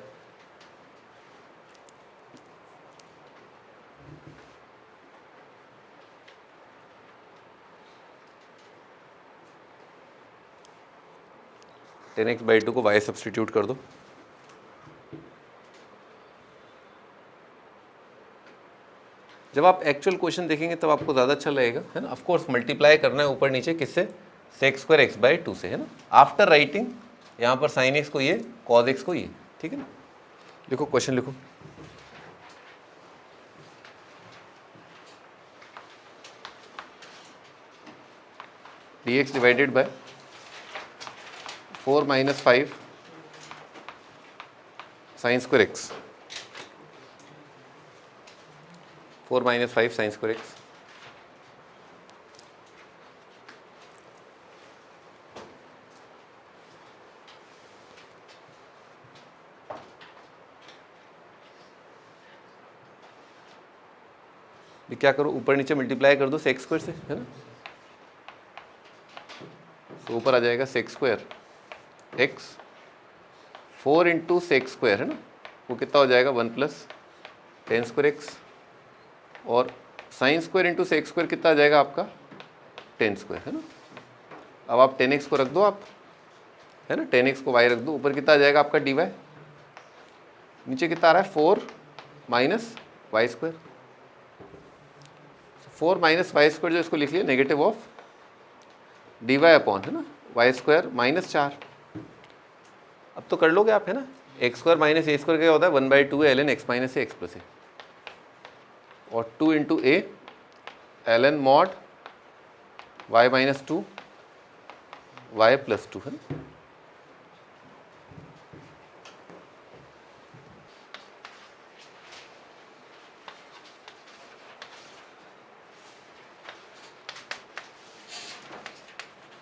Ten x by two को y सब्स्टिट्यूट कर दो। जब आप एक्चुअल क्वेश्चन देखेंगे तब आपको ज़्यादा अच्छा लगेगा, है ना। ऑफ कोर्स मल्टीप्लाई करना है ऊपर नीचे किससे, sec² x/2 से, है ना। आफ्टर राइटिंग यहाँ पर sin x को ये, cos x को ये, ठीक है ना। लिखो क्वेश्चन लिखो। dx divided bye 4 - 5 sin² x, 4 - 5 sin² x। क्या करो, ऊपर नीचे मल्टीप्लाई कर दो sec² से, है ना। तो ऊपर आ जाएगा sec² x, 4 × sec², है ना, वो कितना हो जाएगा 1 + tan² x, और sin² × sec² कितना आ जाएगा आपका tan², है ना। अब आप 10x को रख दो आप, है ना, 10x को y रख दो, ऊपर कितना आ जाएगा आपका dy, नीचे कितना आ रहा है 4 - y², 4 - y² जो इसको लिख लिया नेगेटिव ऑफ dy अपॉन, है ना, y² -4। अब तो कर लोगे आप, है ना। x² - a² क्या होता है 1/2 ln x - a x + a, और 2 × a ln mod y - 2 y + 2, है ना।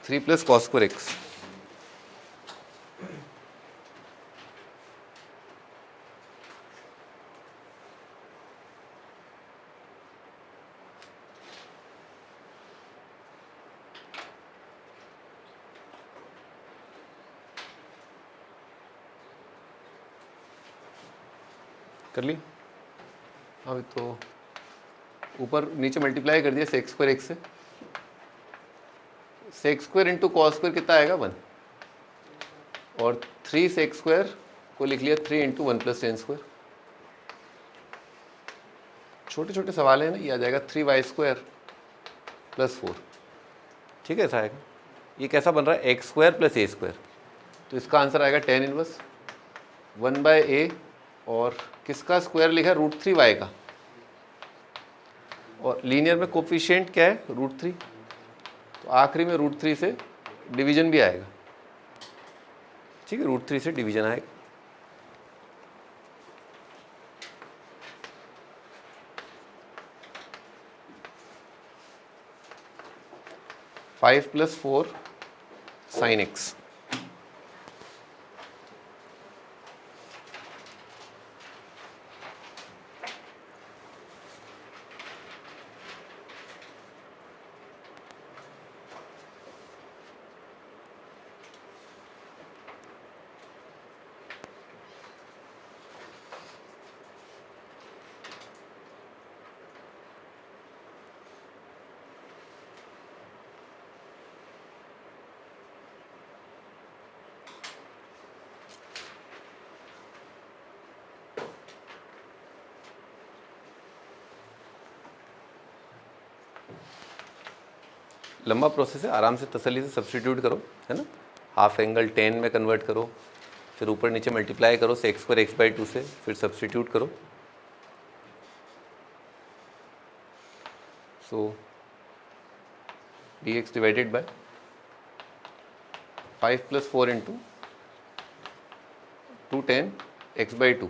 थ्री प्लस cos² x, कर ली। अब तो ऊपर नीचे मल्टीप्लाई कर दिया sec² x से, sec² × cos² कितना आएगा 1, और 3 sec² को लिख लिया 3 × 1 + tan²। छोटे छोटे सवाल है ना, ये आ जाएगा 3y² + 4, ठीक है, ऐसा आएगा। ये कैसा बन रहा है x² + a², तो इसका आंसर आएगा tan इनवर्स 1/a, और किसका स्क्वायर लिखा है √3y का, और लीनियर में कोफिशिएंट क्या है √3, तो आखिरी में √3 से डिवीजन भी आएगा, ठीक है, √3 से डिवीजन आएगा। फाइव + 4 sin x, लंबा प्रोसेस है, आराम से तसल्ली से सब्स्टिट्यूट करो, है ना। हाफ एंगल 10 में कन्वर्ट करो, फिर ऊपर नीचे मल्टीप्लाई करो sec² x/2 से, फिर सब्स्टिट्यूट करो। सो dx divided bye 5 + 4 × 2tan x/2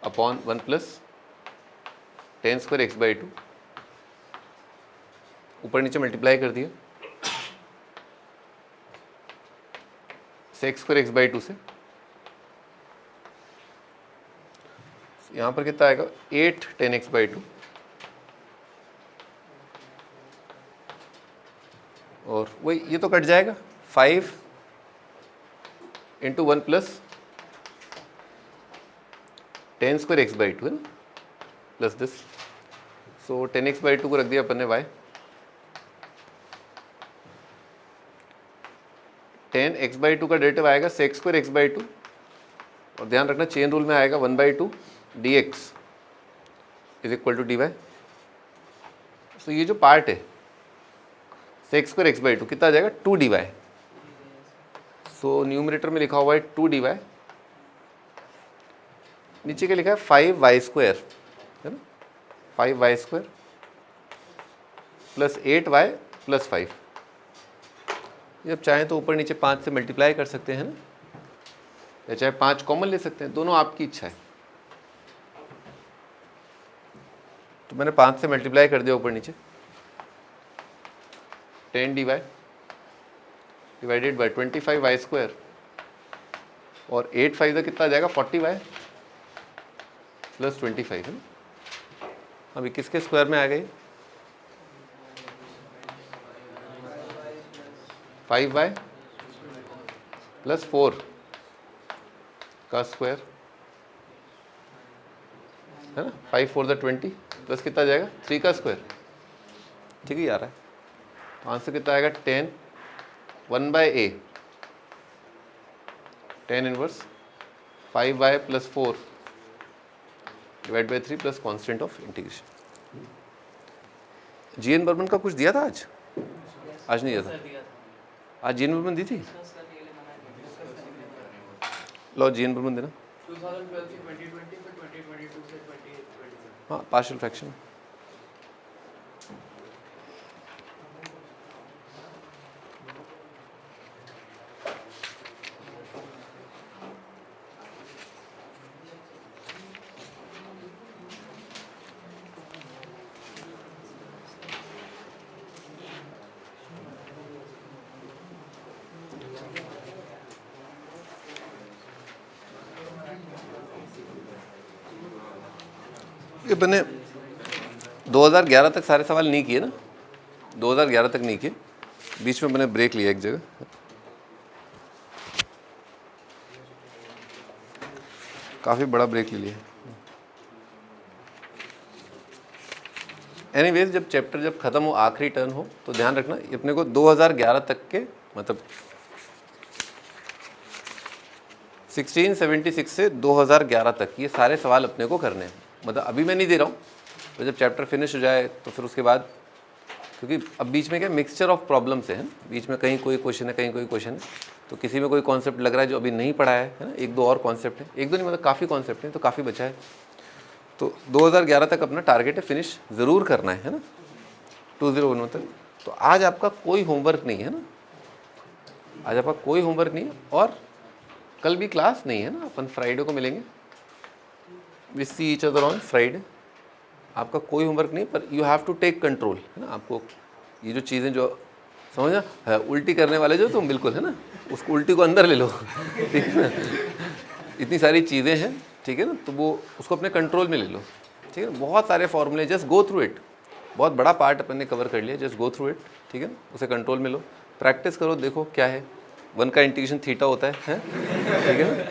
upon 1 + tan² x/2 ऊपर नीचे मल्टीप्लाई कर दिया sec² x/2 से, यहाँ पर कितना आएगा 8 tan x/2 और वही ये तो कट जाएगा 5 × 1 + tan² x/2 है ना plus this. So tan x/2 को रख दिया अपन ने y, tan x/2 का डेरिवेटिव आएगा sec² x/2 और ध्यान रखना चेन रूल में आएगा 1/2 dx = dy। तो ये जो पार्ट है sec² x/2 कितना आ जाएगा 2 dy। सो न्यूमरेटर में लिखा हुआ है 2 dy, नीचे क्या लिखा है 5y² है ना, 5y² + 8y + 5। जब चाहें तो ऊपर नीचे 5 से मल्टीप्लाई कर सकते हैं ना, या चाहे 5 कॉमन ले सकते हैं, दोनों आपकी इच्छा है। तो मैंने 5 से मल्टीप्लाई कर दिया ऊपर नीचे, 10 dy डिवाइडेड बाय 25y² और 8 5 कितना आ जाएगा 40y + 25 है ना। अभी किसके स्क्वायर में आ गई 5y + 4 का स्क्वायर है ना, 5 4 20 प्लस कितना आ जाएगा 3 का स्क्वायर, ठीक है आ रहा है। तो आंसर कितना आएगा 10 1/a tan inverse 5y + 4 divide by 3 plus constant of integration. GN Berman का कुछ दिया था आज नहीं दिया था आज GN बर्मन दी थी, लो GN बर्मन देना 2012 से 2020 फिर 2022 से 2024। हाँ पार्शियल फ्रैक्शन। ये मैंने 2011 तक सारे सवाल नहीं किए ना, 2011 तक नहीं किए, बीच में मैंने ब्रेक लिया एक जगह। काफ़ी बड़ा ब्रेक ले लिया। एनीवेज जब चैप्टर जब ख़त्म हो, आखिरी टर्न हो, तो ध्यान रखना अपने को 2011 तक के मतलब 1676 से 2011 तक ये सारे सवाल अपने को करने हैं। मतलब अभी मैं नहीं दे रहा हूँ, तो जब चैप्टर फिनिश हो जाए तो फिर उसके बाद, क्योंकि अब बीच में क्या मिक्सचर ऑफ प्रॉब्लम्स है, बीच में कहीं कोई क्वेश्चन है कहीं कोई क्वेश्चन है, तो किसी में कोई कॉन्सेप्ट लग रहा है जो अभी नहीं पढ़ा है ना, एक दो और कॉन्सेप्ट है, एक दो नहीं मतलब काफ़ी कॉन्सेप्ट है, तो काफ़ी बचा है। तो 2011 तक अपना टारगेट है फिनिश ज़रूर करना है ना, 2011 तक। तो आज आपका कोई होमवर्क नहीं है ना, आज आपका कोई होमवर्क नहीं है और कल भी क्लास नहीं है ना, अपन फ्राइडे को मिलेंगे, we see each other on Friday. आपका कोई होमवर्क नहीं, पर you have to take control है ना। आपको ये जो चीज़ें जो समझना है, उल्टी करने वाले जो तुम बिल्कुल है ना, उसको उल्टी को अंदर ले लो, ठीक है ना। इतनी सारी चीज़ें हैं, ठीक है ना, तो वो उसको अपने कंट्रोल में ले लो, ठीक है ना। बहुत सारे फॉर्मूले, जस्ट गो थ्रू इट, बहुत बड़ा पार्ट अपन ने कवर कर लिया, जस्ट गो थ्रू इट, ठीक है ना, उसे कंट्रोल में लो, प्रैक्टिस करो, देखो क्या है 1 का इंटीग्रेशन थीटा होता है ठीक है ना।